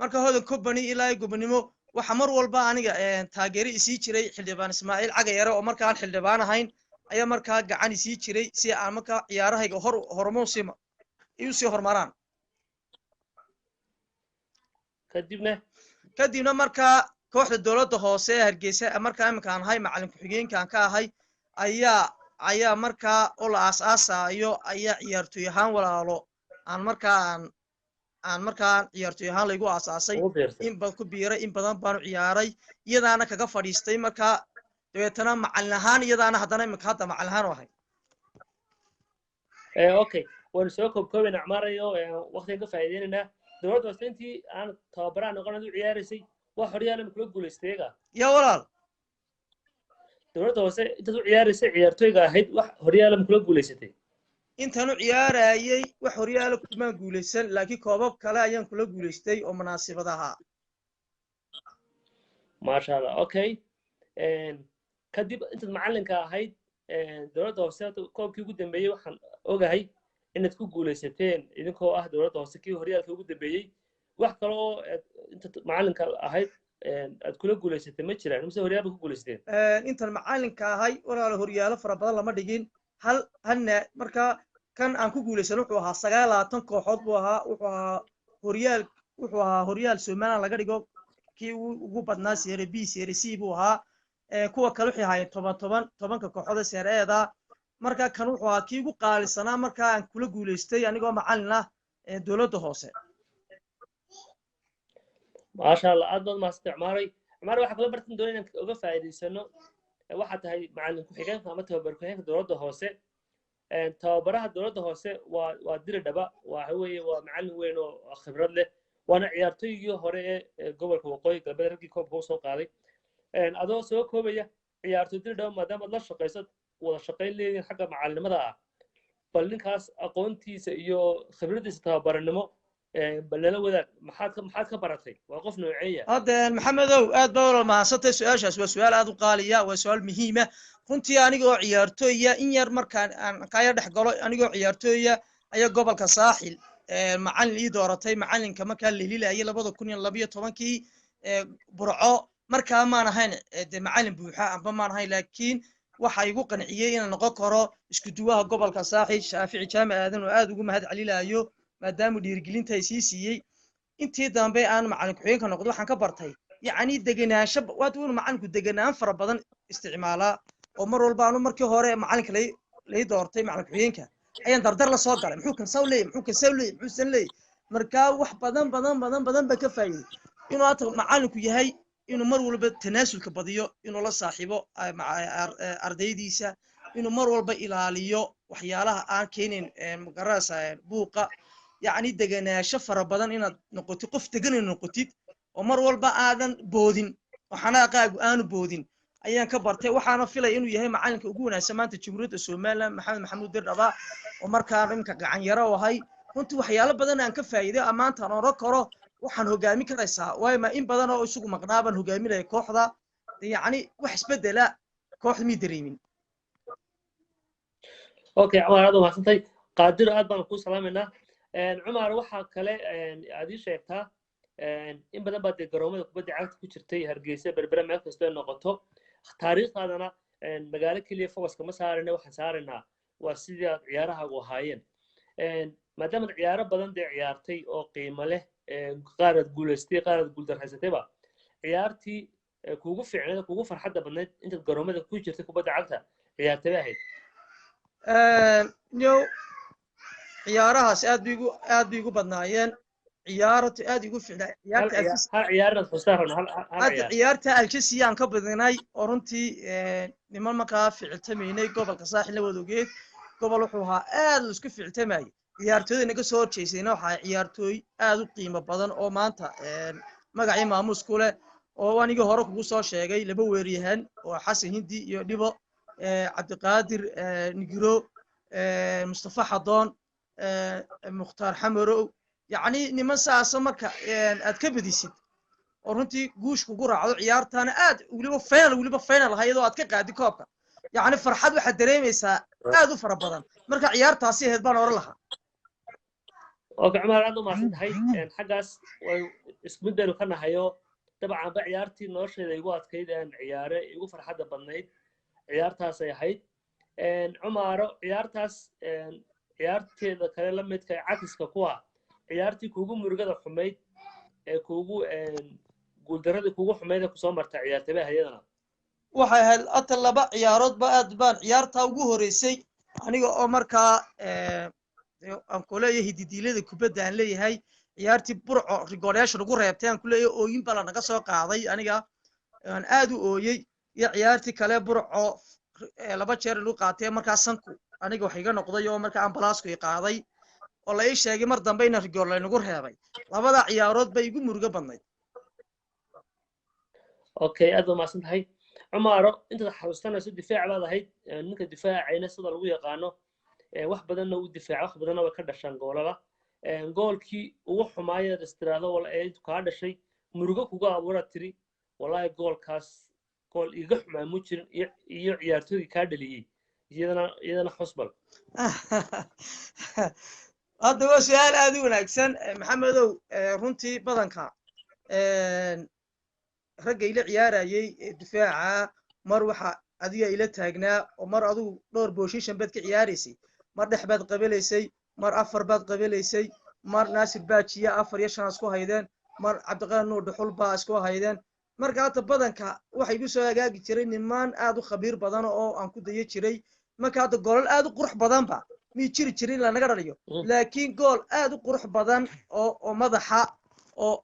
marka hodan company ilaa gobonimo waxa mar walba aniga taageero isii jiray xildhibaan Ismaaciil Cagayare oo markaa aan xildhibaan ahayn ayaa markaa gacan isii jiray si aan markaa ciyaarahayga hormoosima iyu sii hormaraan kadibna markaa kooxda dowladda hoose ee Hargeysa markaa iminkaan ahay macallin ku-xigeenkan ka ahay ayaa markaa oo la aasaasayo ayaa ciyaartooy ahaan walaalo aan markaa ciyaartooy ahaan laygu aasaasay in bad ku biiray in badan baanu ciyaaray iyadaana kaga fadhiistay markaa dabeetana macallin ahaan iyadaana haddana iminka hadda macallin ahaan u ahay okay waan soo koobkoobina Cumarayo waqtigan ka faa'iideynaa dowladda hoose intii aan tababaraan noqonay u ciyaaraysay wax horyaalada kula guuleystayga ya walaal dowladda hoose intaad u ciyaaraysay ciyaartooyga ahayd wax horyaalada kula guuleysatay intaan u ciyaarayay wax horyaalo kuma guuleysan laakiin koobab kale ayaan kula guuleystay oo munaasabadaha maasha allah okay kadib intaad macallinka ahayd dowladda hoose koobkii ugu dambeeyay waxaan ogahay inaad ku guuleysateen idinkoo ah dowladda hoose kii horyaalka ugu dambeeyay wax kale oo intaad macallinka ahayd aad kula guuleysatay ma jiraan mise horyaal ku guuleysateen intaan macallinka ahay walaalo horyaalo fara badan lama dhigin halna markaa kan aan ku guuleysan wuxuu ahaa 29 kooxood buu ahaa wuxuu ahaa horyaal Soomaaliland laga dhigo kii ugu badnaa Serie B Serie C buu ahaa kuwa kale waxay ahaayeen 10 kooxood Serie-da markaa kan wuxuu ahaa kii ugu qaalisanaa markaa aan kula guuleystay anigoo macallin ah dowladda hoose maasha allah aad baad mahadsan Cumar waxa kala bartan doonayna inaan uga faa'iideysano waxa tahay macallin ku-xigeenka ama tababar ku-xigeenka dowladda hoose tababaraha dowladda hoose waa diri dhaba waxa weeye waa macallin weyn oo khibrad leh waana ciyaartooygii hore ee gobolka waqooyi galbeed raggii koobka u soo qaaday adoo soo koobaya ciyaartooy diri dhaba maadaama la shaqayso wada shaqayn leeyihiin xagga macallinimada ah bal ninkaas aqoontiisa iyo khibradiisa tababaranimo balala wadaag maxaad ka baratay waa qof nooceeya hadda maxamedow aad baa walaal mahadsantay su'aashaas waa su'aal aad u qaaliya waa su'aal muhiim ah runtii anigoo ciyaartooya in yar markaan aan kaya dhex galo anigoo ciyaartooya ayaa gobolka saaxil macallin ii dooratay macallinka markaa leelilayay 2012kii burco markaa maan ahayn de macallin buuxa amba maan ahayn laakiin waxa igu qanciyay inaan noqon karo isku duwaha gobolka saaxil Shaafici Jaamac aadan oo aad ugu mahad celilayo maadaama dhiirigelinta ay siiyay intii dambe aan macallin ku-xigeenka noqdo waxaan ka bartay yacni deganaansho waad uu macallinku deganaan fara badan isticmaalaa oo mar walba aanu markii hore macallinka lay doortay macallin ku-xigeenka ayaan dardar la soo galay muxuu kan san leey markaa wax badan ba ka faa'iiday inuu aad macallinku yahay inuu mar walba tanaasulka badiyo inuu la saaxiibo ardaydiisa inuu mar walba ilaaliyo waxyaalaha aan keenin magarasa buuqa yacni deganaansho fara badan inaad noqotid qof degan inaad noqotid oo mar walba aadan boodin oo xanaaqaagu aanu boodin ayaan ka bartay waxaana filay inuu yahay macallinka ugu wanaagsan maanta jamhuuriyadda Soomaaliland Maxamed Maxamuud Dirdhaba oo markaa iminka gacan yaro u ahay runtii waxyaalo badan aan ka faa'iiday amaanta aan oran karo waxaan hogaamin karaysaa waayo ma in badan oo isugu maqnaaban hogaaminaya kooxda yacni wax isbedela kooxda mi dareemin okay Cumar aad mahadsantahay qaadir aad baan ku salaameynaa Cumar waxa kale aad ii sheegtaa in badan baad garoomada kubadda cagta ku jirtay Hargeysa berbera meel kasta oo noqoto taariikhdaadana magaalo kaliya focus kama saarayna waxaan saaraynaa waa sidii aad ciyaaraha u ahaayeen maadaama ciyaaro badan dee ciyaartay oo qiimo leh qaarad guulaystay qaarad guuldarraysatayba ciyaartii kuugu fiicneed kuugu farxadda badnayd intaad garoomada ku jirtay kubadda cagta ciyaartay ahayd new ciyaarahaas aad bay igu badnaayeen ciyaartu aad igu fiicnaa hal ciyaarad xustaa rabno hal ciyaar ciyaarta Algeria aan ka badinay oo runtii niman markaa ficiltamaynay gobolka saaxil wadogeed gobol wuxuu ahaa aad la isku ficiltamayay ciyaartooyda naga soo horjeysayna waxa ciyaartooy aad u qiimo badan oo maanta magacii maamuus ku leh oo aniga hore kugu soo sheegay laba weeryahan oo Xasan Hindi iyo Dhibo Cabdiqaadir Nigiro Mustafa Xadoon Mukhtaar Xamarow yacni niman saasa marka aad ka badisid oo runtii guush kugu raacdo ciyaartaana aad weliba final hay'adoo aad ka qaadi koobka yacni farxad waxaad dareemaysaa aad u fara badan marka ciyaartaasi ahayd baan oran lahaa اوكي عمر عنده ما صدق هاي حقاس اسمده لو كنا هيو طبعا بعيارتي نوشة يقول كيد ان عياره يقول فرحة بنيد عيارتها سيحيد ان عمر عيارتاس ان عيارتي إذا كان لما يتكي عكس كقوة عيارتي كوجو مرقدة حميد كوجو ان قول درد كوجو حميد كسامر تعيارتي بها هيدنا waxay ahayd atal laba ciyaarood ba aad baan ciyaarta ugu horeysay aniga oo markaa aan ku leeyahay didiilada kubadda aan leeyahay ciyaartii burco rigooreyaasha lagu reebtay aan ku leeyahay ooyin bala naga soo qaaday aniga aan aad u ooyay iyo ciyaartii kale burco laba jeer lagu qaatay markaa sanku aniga wax iga noqday oo markaa ambalaasku i qaaday oo la ii sheegay mar dambe in rigoor la nagu reebay labada ciyaarood bay igu murugo badnayd okay aad ma santahay عمارة أنت حرصتنا سد دفاع بعد هيد إنك دفاع عينه صدر الوية قانو واحد بدنا ودفاع واحد بدنا وكذا شان جولا جول كي وحماية الاستراحة ولا أي كهذا شيء مرجع كوجا ورا تري والله جول كاس جول يجح مع مجر يعتري كهذا ليه يدنا حسبل هذا هو سؤال أدونا إكسن محمد رنتي بدنك ragga ila ciyaarayay difaaca mar waxa adiga ila taagnaa oo mar adigu dhowr position bad ka ciyaaraysay mar dhex bad qabaleysay mar afar bad qabaleysay mar Naasir Baajiya afar iyo shan isku haydeen mar Cabdiqaadir Nuur Dhuxul baa isku haydeen marka hada badanka waxay igu soo hagaagi jiray niman aad u khabiir badan oo aan ku dayo jiray marka hada gool aad u qurux badan ba mi jiri jirin la naga dhaliyo laakiin gool aad u qurux badan oo madaxa oo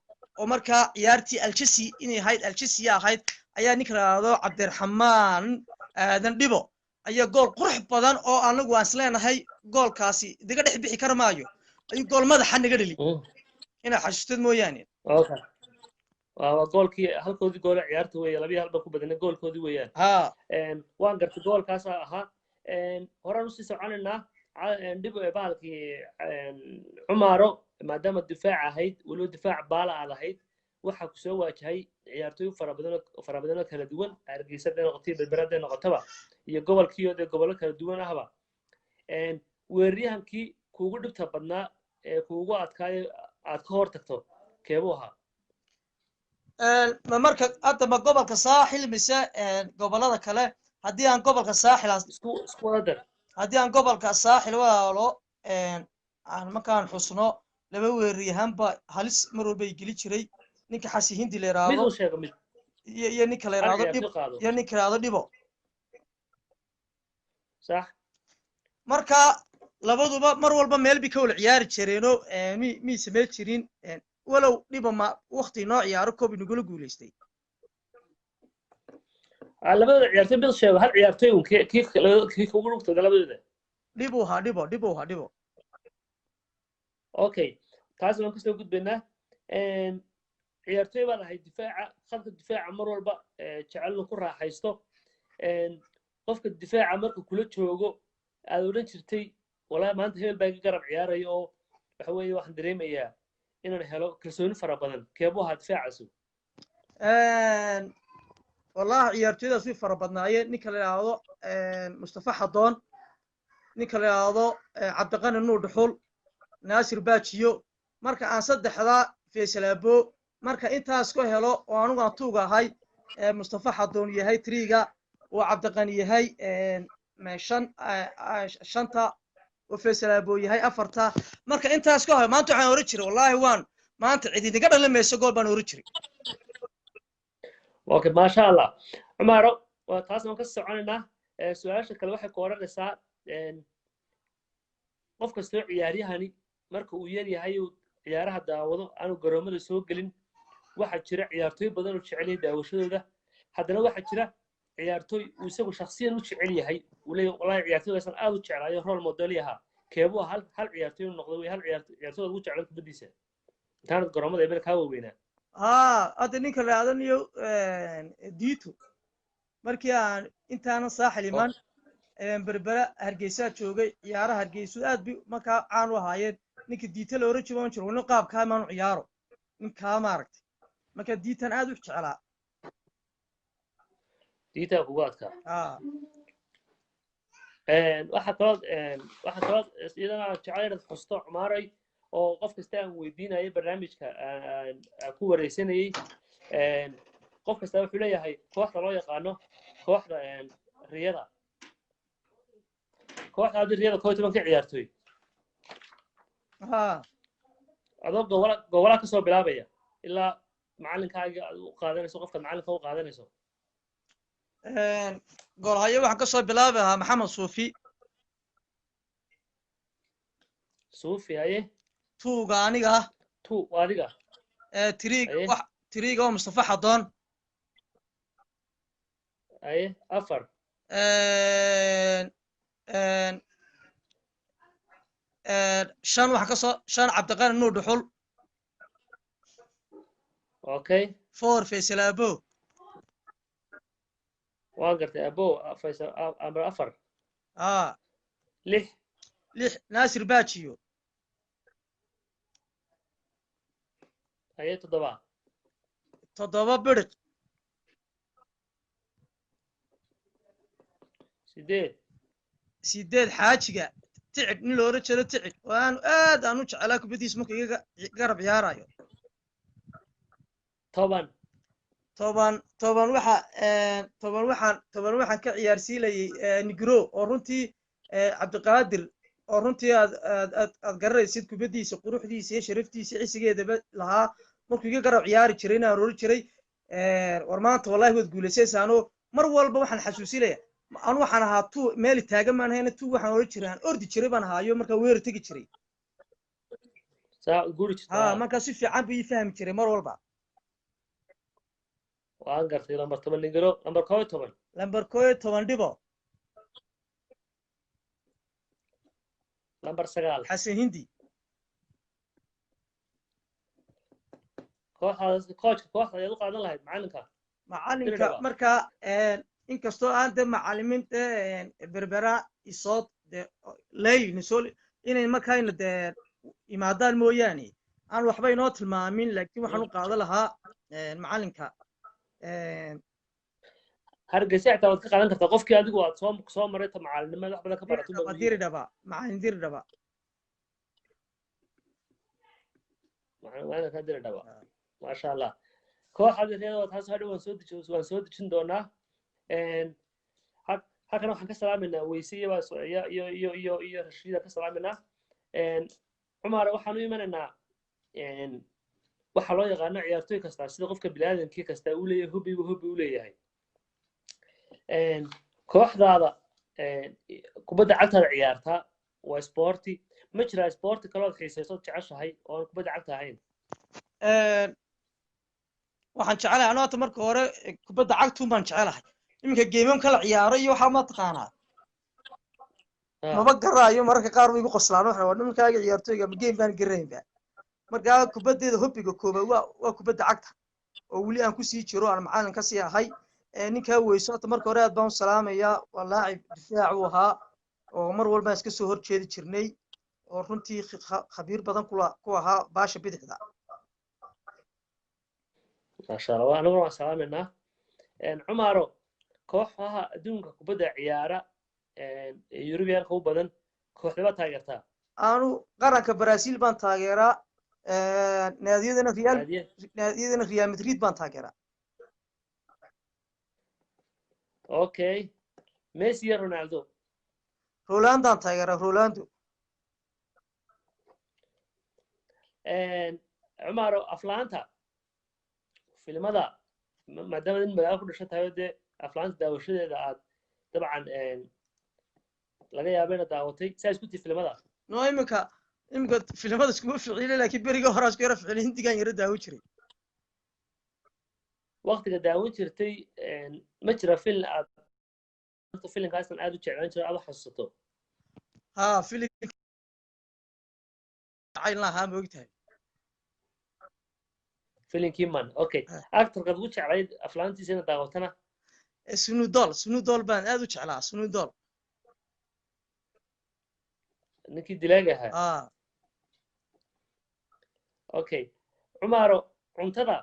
markaa ciyaartii Algeria inay ahayd Algeria ahayd ayaa ninka raado Cabdiraxmaan aadan Dhibo ayaa gool qurux badan oo anagu aan isleenahay goolkaasi diga dhex bixi kar maayo ay gool madaxa naga dhali ina xasuustad mooyaane okay waa goolkii halkoodii gool ciyaarta weeye labiyo halba ku badana goolkoodii weeyaan waan gartay goolkaas ahaa horaan u sii soconayna Dhibo baalkii Cumaro maadaama difaac ahayd waliba difaac baala aad ahayd waxa ku soo waajahay ciyaartooy fara badan kala duwan Hargeysa noqotay Berbera noqotaba iyo gobolkiiyo gobollo kala duwan ahba weeryahankii kuugu dhibta badnaa ee kuugu adkaay aad ka hor tagto keebuu ahaa marka hadda ma gobolka saaxil mise gobollada kale haddii aan gobolka saaxil isku wadar haddii aan gobolka saaxil walaalo aan markaan xusno laba weeryahanba halis mar walba ay geli jiray ninka Xasan Hindi la yiraahdo iyo ninka la yiraahdo Dhibo صح marka labaduba mar walba meel bi ka wada ciyaari jireeno mi samee jirin walow Dhibo ma waqti noo ciyaaro koob inagula guuleystay labada ciyaartay bil sheego hal ciyaartay uu kii ugu lugta labadooda Dhibo okay taas waan kasoo gudbaynaa ciyaartooy baan ahay difaaca khalka difaaca mar walba jecelna ku raaxaysto qofka difaaca marka kula joogo aad oran jirtay walaa maanta heel baa ka garab ciyaarayo oo waxa weeye waxaan dareemayaa inaan helo kalsooni fara badan keebuu ahaa difaacaasi wallahi ciyaartooydaas way fara badnaayeen ninka la yiraahdo Mustafa Xadoon ninka la yiraahdo Cabdiqaadir Nuur Dhuxul Naasir Baajiyo marka aan saddexda Faysalaabo marka intaas ku helo oo anigu aan tuuga ahay Mustafa Xadoon yahay 3ga oo Cabdiqani yahay shanta oo Faisal Abo yahay afarta marka intaas ka hor maanta waxaan oran jiray wallahi waan maanta cid idinka dhalamayso gool baan oran jiray okay ma sha Allah Umaro waa taas aan ka soconaynaa su'aasha kale waxay ku oranaysaa qof kastoo ciyaaryahani marka uu yar yahay ciyaaraha daawado aanu garoomada soo gelin waxa jira ciyaartooy badan oo jecel yahay daawashadooda haddana waxa jira ciyaartooy uu isagu shakhsiyan u jecel yahay uu leeyahay wallahi ciyaartooydaasaan aad u jeclaayo role model yaha keebuu hal ciyaartooy u noqdo way hal ciyaartooy ugu jeclan kubadiisa intaanad garoomada eber kaa waaweynaa hadda ninka la aadanayo diito markii aan intaanan saaxil iman berbera hargeysa joogay ciyaaraha hargeysu aad bi markaa caan u ahaayeen ninka diita la oran jiray jiro nin qaabkaa imaan u ciyaaro ninkaa maaragtay marka diitan aad u jeclaa diitaa kugu adkaa waxa kaloo iyadana jecel inaad xusto Umaaray oo qof kasta aan weydiinayay barnaamijka ku wareysanayay qof kasta wuxuu leeyahay kooxda loo yaqaano kooxda riyada kooxda riyada kooxda toban ka ciyaartooy adoo gobola ka soo bilaabaya ilaa macallinkaaga u qaadanayso qofka macallinka u qaadanayso goolhayo waxaan ka soo bilaabayaa maxamed suufi haye tuuga aniga adiga tiriiga oo Mustafa Xadoon haye afar shan waxaan ka soo shan Cabdiqani Nuur Dhuxul okay four Faisal Abo waan gartay Abo Faisal Abo afar lix Naasir Baajiyo haye toddoba biriq sideed xaajiga ticid nin la oran jiro ticid oo aan aad u jeclaa kubadiis markuu iga garab ciyaarayo toban waxaan ka ciyaarsiilayay Nigro oo runtii Cabdiqaadir oo runtii aad garanaysid kubadiisa quruxdiisa iyo sharaftiisa cisigeedaba lahaa markuu iga garab ciyaari jiray inaan oran jiray war maanta wallahi waad guulaysaysaan mar walba waxaan xasuusinaya aan waxaan ahaa tu meel taagan maan hayna tu waxaan oran jiray aan ordi jiray baan ahaayo marka weer tagi jiray marka si fiican buu ii fahmi jiray mar walba waan gartay lambar 10 Nigro lambar 11 dhibo lambar 9 Xasan Hindi kooxda ayaad u qaadan lahayd macalinka marka inkastoo aan de macallimiinta berbera isood leeyni soo inay markayna de imaadaan mooyaane aan waxba inoo tilmaamin laakiin waxaan u qaadan lahaa macalinka hargeysa xitaa waad ka qaadan kartaa qofkii adigu aad soo maray ta macallinimada wax badan ka barato macallin diri dhaba macallin ka diri dhaba maasha Allah kooxda riyada waa taas hadhow waan soo dejin doonaa halkan waxaan ka salaaminaa weyse iyo rashiida ka salaaminaa Umar waxaan u imanaynaa waxa loo yaqaano ciyaartooy kasta sida qofka bini'aadamkii kasta uu leeyahay hobby u leeyahay kooxdaada kubadda cagta ciyaarta waa sporti ma jira sporti kale oo xiisayso jeceshahay oo aan kubadda cagta ahayn waxaan jecelahay anoo marka hore kubadda cagtu baan jecelahay iminka geemam kala ciyaaro iyo waxa ma taqaanaa maba garaayo mararka qaar way igu qoslaan waxa nimankaaga ciyaartooyga ma geem baan garaynba marka kubaddeeda hobbiga kooba waa kubadda cagta oo weli aan ku sii jiro aan macallin ka sii ahay ninka weyso marka hore aad baan u salaamayaa waa laacib difaac uu ahaa oo mar walba iska soo horjeedi jirnay oo runtii khabiir badan ku ahaa baasha bidixda maasha Allah anaguna waan salaameynaa Umaro kooxaha adduunka kubadda ciyaara European-ka u badan kooxda taageertaa aanu qaranka Brazil baan taageeraa naadiyadana Real Madrid baan taageeraa okay Messi iyo Ronaldo aan taageeraa Ronaldo cumaro aflaanta filimada maadaama in magaalo ku dhashan tahay dee aflaanta daawashadeeda aad dabcan laga yaaba inaad daawatay saa isku tii filimada no iminka filimada iskuma ficile laakiin beriga hore isku yara ficilin hindigan yara daawo jiray waqtiga daawan jirtay ma jira film aad filimkaasna aad u jeclaan jiro aad u xasuusato ha filim cayn lahaa ma ogtahay filimkii man okay actorkaad ugu jeclayd aflaantiisa inaad daawatana sunudol baan aad u jeclaa sunudol ninkii dilaaga ahaa okay cumaro cuntada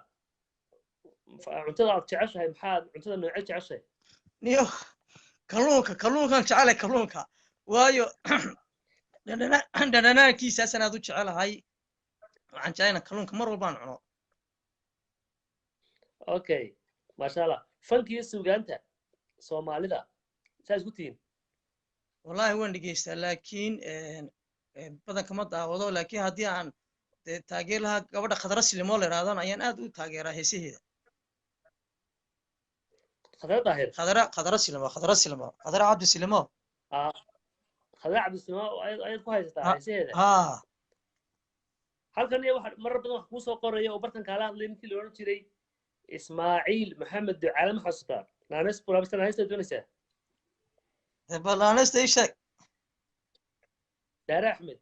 aad jeceshahay maxaad cuntada noocee jeceshahay niyo kalluunkan jecelahay kalluunka waayo dhadhanaankiisaasaan aad u jecelahay waxaan jeclayna kalluunka mar walbaan cuno okay maasha allah fankiyo suugaanta soomaalida saa isku tihiin wallahi waan dhegeystaa laakiin badanka ma daawado laakiin haddii aan taageer lahaa gabadha khadra silimo la yidhahdana ayaan aad u taageeraa heesaheeda khadra silimo khadra cabdi silimo khadra cabdi silimo ayaad ku haysataa heesaheeda halkan iyo waxa marar badan wax kuu soo qoraya oo bartan kaala hadlay ninkii la odhan jiray ismaaciil maxamed ducaale ma xasuutaa naanes buraabista naanesta doonaysaa naanesta ii sheeg daare axmed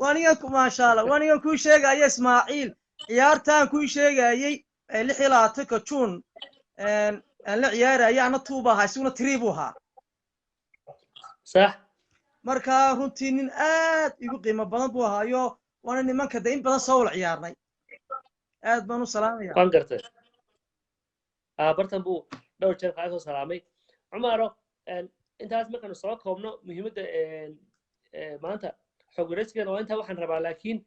wanigan maasha allah wanigan kuu sheegaya ismaaciil ciyaartaan kuu sheegayey 26 juun aan la ciyaaraya ana tuuba ahaa isaguna tiri buu ahaa sax markaa runtii nin aad igu qiimo badan buu ahaayo waana nimanka de in badan soo wala ciyaarnay aad baan u salaamaya waan gartay bartan buu dhowr jeer kaa soo salaamay cumaro intaas markaanu soo koobno muhiimadda maanta xog wareegsigeena waa intaa waxaan rabaa laakiin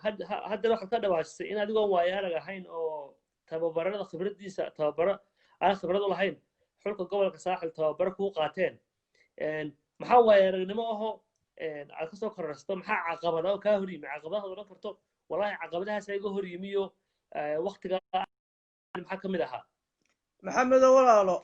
haddana waxaad ka dhawaajisay in adigoon waayo arag ahayn oo tababarada khibraddiisa tababaro aan khibrad u lahayn xulka gobolka saaxil tababaro kuu qaateen maxaa waayo aragnimo ahoo aad ka soo kororsato maxaa caqabada oo kaa hor yimi caqabadaha odhan karto wallahi caqabadahaasa iga hor yimiyo waqtiga maxaa ka mid ahaa maxamedo walaalo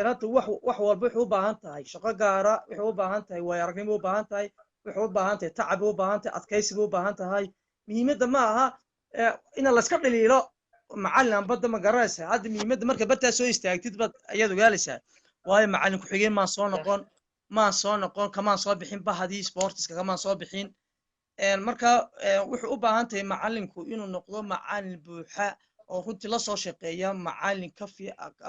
hadda wax walba wuxuu u baahan tahay shaqo gaara wuxuu u baahan tahay waayo aragnimo u baahan tahay wuxuu u baahan tahay tacab u baahan tahay adkaysiga u baahan tahay muhiimadda ma aha in la iska dhaliilo macallin aan badda ma garanaysaa hadda muhiimadda marka baddaa soo istaagtid bad ayaad ogaalaysaa waayo macallin ku-xigeen maan soo noqon kamaan soo bixin bahadii sportiska kamaan soo bixin marka wuxuu u baahan tahay macallinku inuu noqdo macallin buuxa oo runtii la soo shaqeeya macallin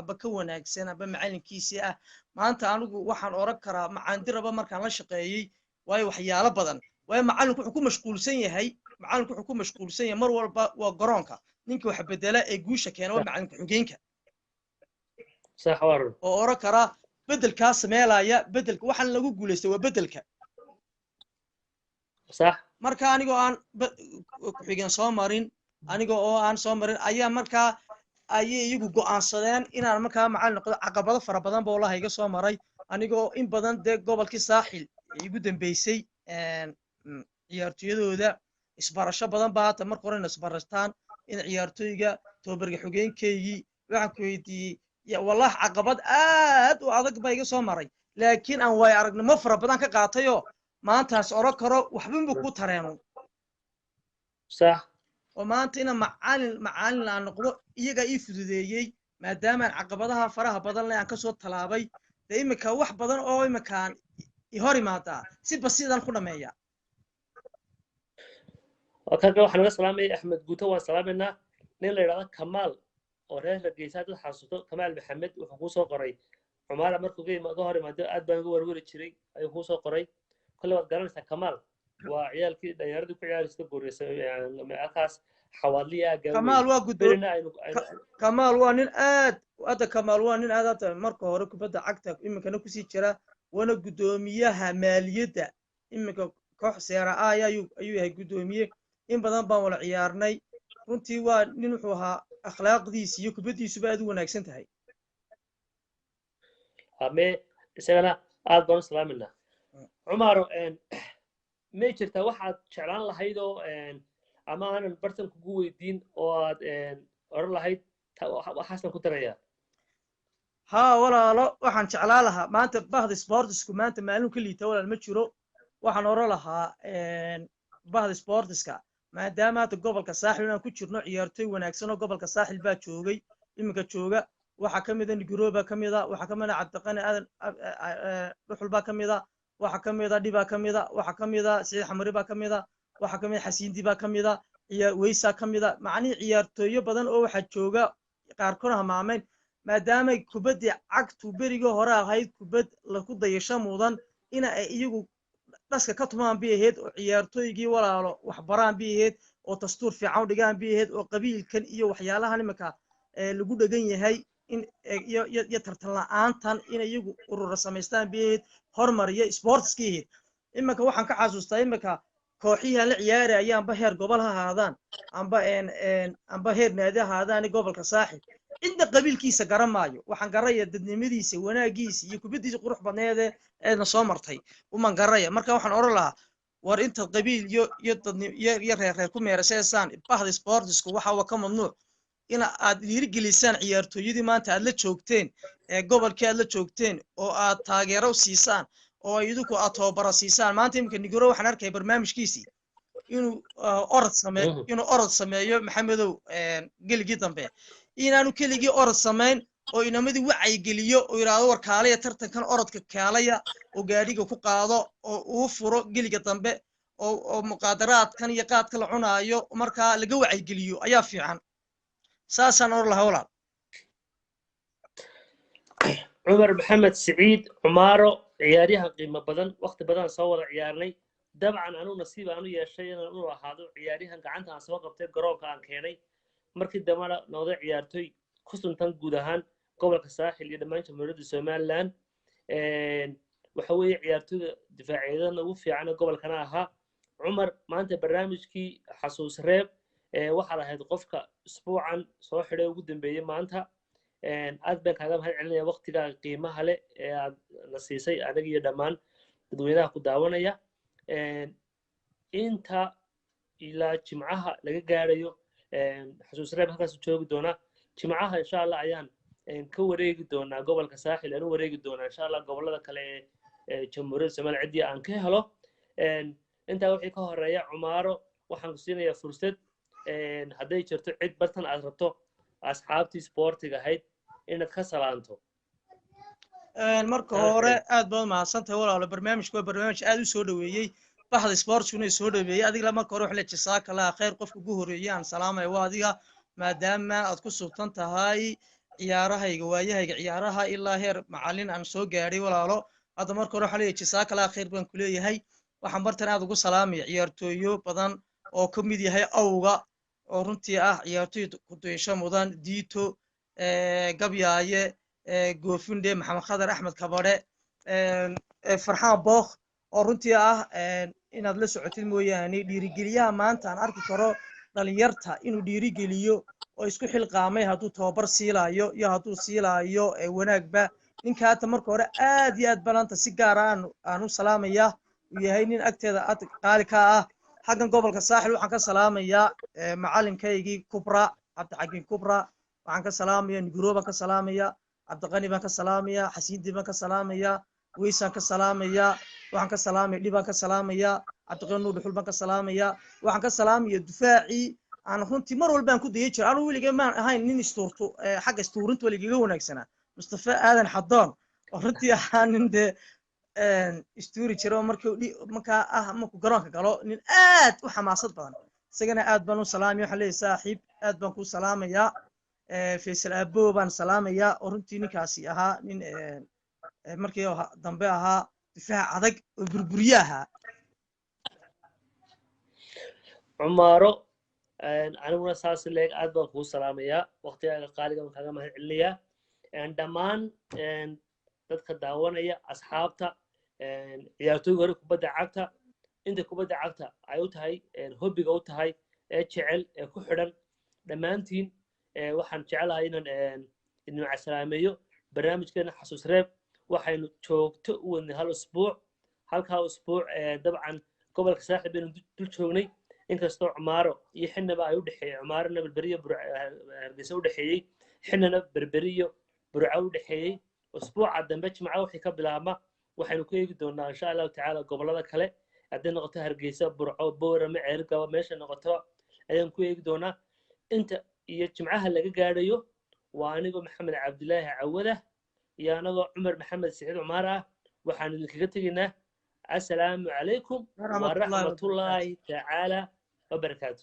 aba ka wanaagsan aba macallinkiisii ah maanta anigu waxaan oran karaa macaandiraba markaan la shaqeeyey waayo waxyaalo badan waayo macallinku wuxuu ku mashquulsan yahay mar walba waa garoonka ninka wax bedela ee guusha keena waa macallinka xogeenka oo oran karaa bedelkaa sameelaya bedelka waxaan lagu guulaystay waa bedelka marka anigoo aan ku-xigeen soo marin ayaa markaa ayay iyagu go'aansadeen inaan markaa macallin noqdo caqabado fara badan boo laha iga soo maray anigoo in badan dee gobolkii saaxil igu dambeysay ciyaartooyadooda isbarasho badan baa hata marka hore ina isbarashtaan in ciyaartooyga tababarka xogeenkaygii waxaan ku weydiiyey wallahi caqabad aad u adag baa iga soo maray laakiin aan waayo aragnimo fara badan ka qaatayoo maantaas oran karo waxbanba ku tareeno oo maanta ina macallin aan noqdo iyagaa ii fududeeyey maadaamaan caqabadaha faraha badan leh aan kasoo tallaabay dee iminka wax badan oo iminkaan hor imaadaa si basiidan ku dhameeya kaga waxaan naga salaamayay axmed guuto waan salaamaynaa nin la yidhahdo kamaal oo reer Hargeysa dad xasuusto kamaal maxamed wuxuu kuu soo qoray cumaara markuu ka hor imaado aad baan uga warwari jiray ayuu kuu soo qoray kolle waad garanaysaa kamaal waa ciyaalkii dhallinyaradii ku ciyaaraysta guureysay halkaas xawaadliya kamaal waa nin aad hadda marka hore kubadda cagta iminkana kusii jira waana guddoomiyaha maaliyadda iminka koox seera ah ayuu yahay guddoomiye in badan baan wala ciyaarnay runtii waa nin wuxuu ahaa akhlaaqdiisa iyo kubaddiisuba aad u wanaagsan tahay isagana aad baan u salaaminaa cumaro may jirtaa waxaad jeclaan lahayd oo ama aanan bartan kugu weydiin oo aad oran lahayd waxaasan ku darayaa ها walaalo waxaan jeclaan lahaa maanta bahda sportsku maanta maalin ka liita walaal ma jiro waxaan oran lahaa bahda sportska maadaama hadda gobolka saaxil aan ku jirno ciyaartoy wanaagsan oo gobolka saaxil baa joogay iminka jooga waxa ka mid ah Nigrooba ka mid ah waxa ka mid ah Cabdiqani aadan dhuxul baa ka mid ah waxa ka mid ah Dhiba ka mid ah waxa ka mid ah Saciid Xamari baa ka mid ah waxa ka mid ah Xasiindi baa ka mid ah Weysa ka mid ah macni ciyaartooyo badan oo waxa jooga qaarkood hamaameen maadaama kubadii cagtu berigii hore ahayd kubad lagu dayasho mudan ina ay iyagu dhaska ka tumaan bi ahayd oo ciyaartooygii walaalo wax baraan bi ahayd oo dastuur fiican u dhigaan bi ahayd oo qabiilkan iyo waxyaalahan imika lagu dhagan yahay in iyo tartan la'aantan in iyagu urur samaystaan bi ahayd hormariyo sportskii ahayd imika waxaan ka xasuustaa imika kooxiyaha la ciyaaraya ayaanba heer gobol ha ahaadaan amba heer naadi ha ahaadaan gobolka saaxil inta qabiilkiisa garamaayo waxaan garaya dadnimadiisa wanaagiisa iyo kubadiisa qurux badneed ee soo martay uma garaya marka waxaan oran lahaa war inta qabiil iyo reer ku meeraseesaan bahda sportsku waxa ka mamnuuc in aad dhiirigelisaan ciyaartooyadii maanta aad la joogteen gobolkii aad la joogteen oo aad taageero siisaan oo idinku aad tababaro siisaan maanta imika Nigro waxaan arkay barnaamijkiisii inuu orod sameeyo maxamedow geligii dambe inaanu keligii orod samayn oo inamadii wacyi geliyo oo yiraahdo war kaalaya tartankan orodka kaalaya oo gaadhiga ku qaado oo uu furo geliga dambe oo muqaadaraadkan iyo qaadka la cunaayo marka laga wacyi geliyo ayaa fiican saasaan or lahaa walaal Umar Maxamed Saciid Cumaaro ciyaariyahan qiimo badan waqti badan soo wada ciyaarnay dabcan anu nasiib aanu yeeshay inaan u ahaado ciyaariyahan gacanta aan soo qabtay garoonka aan keenay markii dambana noqday ciyaartoy ku suntan guud ahaan gobolka saaxil iyo dhammaan jamhuuriyadda Somaliland waxa weeye ciyaartoyda difaacyadana ugu fiican gobolkana ahaa Umar maanta barnaamijkii xasuus reeb waxa la ahayd qofka isbuucan soo xidhay ugu dambeeyay maanta aad baan kaaga mahad celinaya waqtiga qiimaha leh ee aad la siisay aniga iyo dhammaan dadweynaha ku daawanaya inta ilaa jimcaha laga gaarayo xasuus reeb halkaas joogi doona jimcaha insha Allah ayaan ka wareegi doonaa gobolka saaxil aan u wareegi doonaa insha Allah gobolada kale ee jamhuuriyadda Soomaaliya cidii aan ka helo inta wixii ka horeeya Cumaaro waxaan ku siinayaa fursad hadday jirto cid bartan aad rabto asxaabtii sportiga ahayd inaad ka salaanto marka hore aad baad mahadsantahay walaalo barnaamijku waa barnaamij aad u soo dhaweeyay bahda sportsku soo dhaweeyay adiga marka hore wax la jisaaka la khayr qofka ugu horeeyay aan salaamayo waa adiga maadaama aad ku subtan tahay ciyaarahayga waayahayga ciyaaraha ilaa heer macallin aan soo gaaray walaalo hadda marka hore waxa la jisaaka la khayr baan ku leeyahay waxaan bartan aad ugu salaamay ciyaartooyo badan oo ka mid yahay awga oo runtii ah ciyaartooy ku deesho mudan diito gabyaaye goofinde maxamed khadar axmed kabare farxaan bookh oo runtii ah inaad la socotid mooyaane dhiirigeliyaha maanta aan arki karo dhalinyarta inuu dhiirigeliyo oo isku xilqaamay hadduu tababar siilaayo iyo hadduu siilaayo wanaagba ninka hadda marka hore aad iyo aad balanta si gaar aan u salaamaya uu yahay nin agteeda aad qaali ka ah xaggan gobolka saaxil waxaan ka salaamayaa macalinkaygii kubra cabdixakiin kubra waxaan ka salaamayaa Nigro baan ka salaamayaa Cabdiqani baan ka salaamayaa Xasiindi baan ka salaamayaa Weysaan ka salaamayaa waxaan ka salaamayaa Dhibaan ka salaamayaa Cabdiqani Dhuxul baan ka salaamayaa waxaan ka salaamayaa difaaci aan runtii mar walba aan ku dayay jir anu weliga ma ahayn nin istuurto xagga istuurinta weliga wanaagsana Mustafa Aadan Xadoon oo runtii ahaan nin de istuuri jiro marka markuu garoonka galo nin aad u xamaasad badan isagana aad baan u salaamay waxa leeyahay saaxiib aad baan ku salaamayaa Faisal Abo baan salaamayaa oo runtii ninkaasi ahaa nin markii dambe ahaa difaac adag oo burburiyaha Cumaaro aniguna saas leeg aad baan ku salaamayaa waqtiga qaaliga aan kaga mahad celinayaa dhammaan dadka daawanaya asxaabta ciyaartooyga hore kubadda cagta inta kubadda cagta ay u tahay hobbiga u tahay ee jecel ee ku xidhan dhammaantiin waxaan jecelahay inaan idin macasalaameeyo barnaamijkeena xasuus reeb waxaynu joogto u wadnay hal usbuuc halkaa usbuuc dabcan gobolka saaxib baynu dul joognay inkastoo cumaaro iyo xinaba ay u dhexeeyey cumaarona berberiyo hargeysa u dhexeeyey xinana berberiyo burco u dhexeeyey usbuuca dambe jimca wixii ka bilaabma waxaynu ku eegi doonaa insha allahu tacaala gobolada kale hadday noqoto hargeysa burco boorame ceergaba meesha noqoto ayaan ku eegi doonaa inta iyo jimcaha laga gaadhayo waa anigoo maxamed cabdilaahi cawada iyo anagoo cumar maxamed saciid cumaar ah waxaan idinkaga tegaynaa assalaamu calaykum waraxmatullaahi tacaala wabarakaatu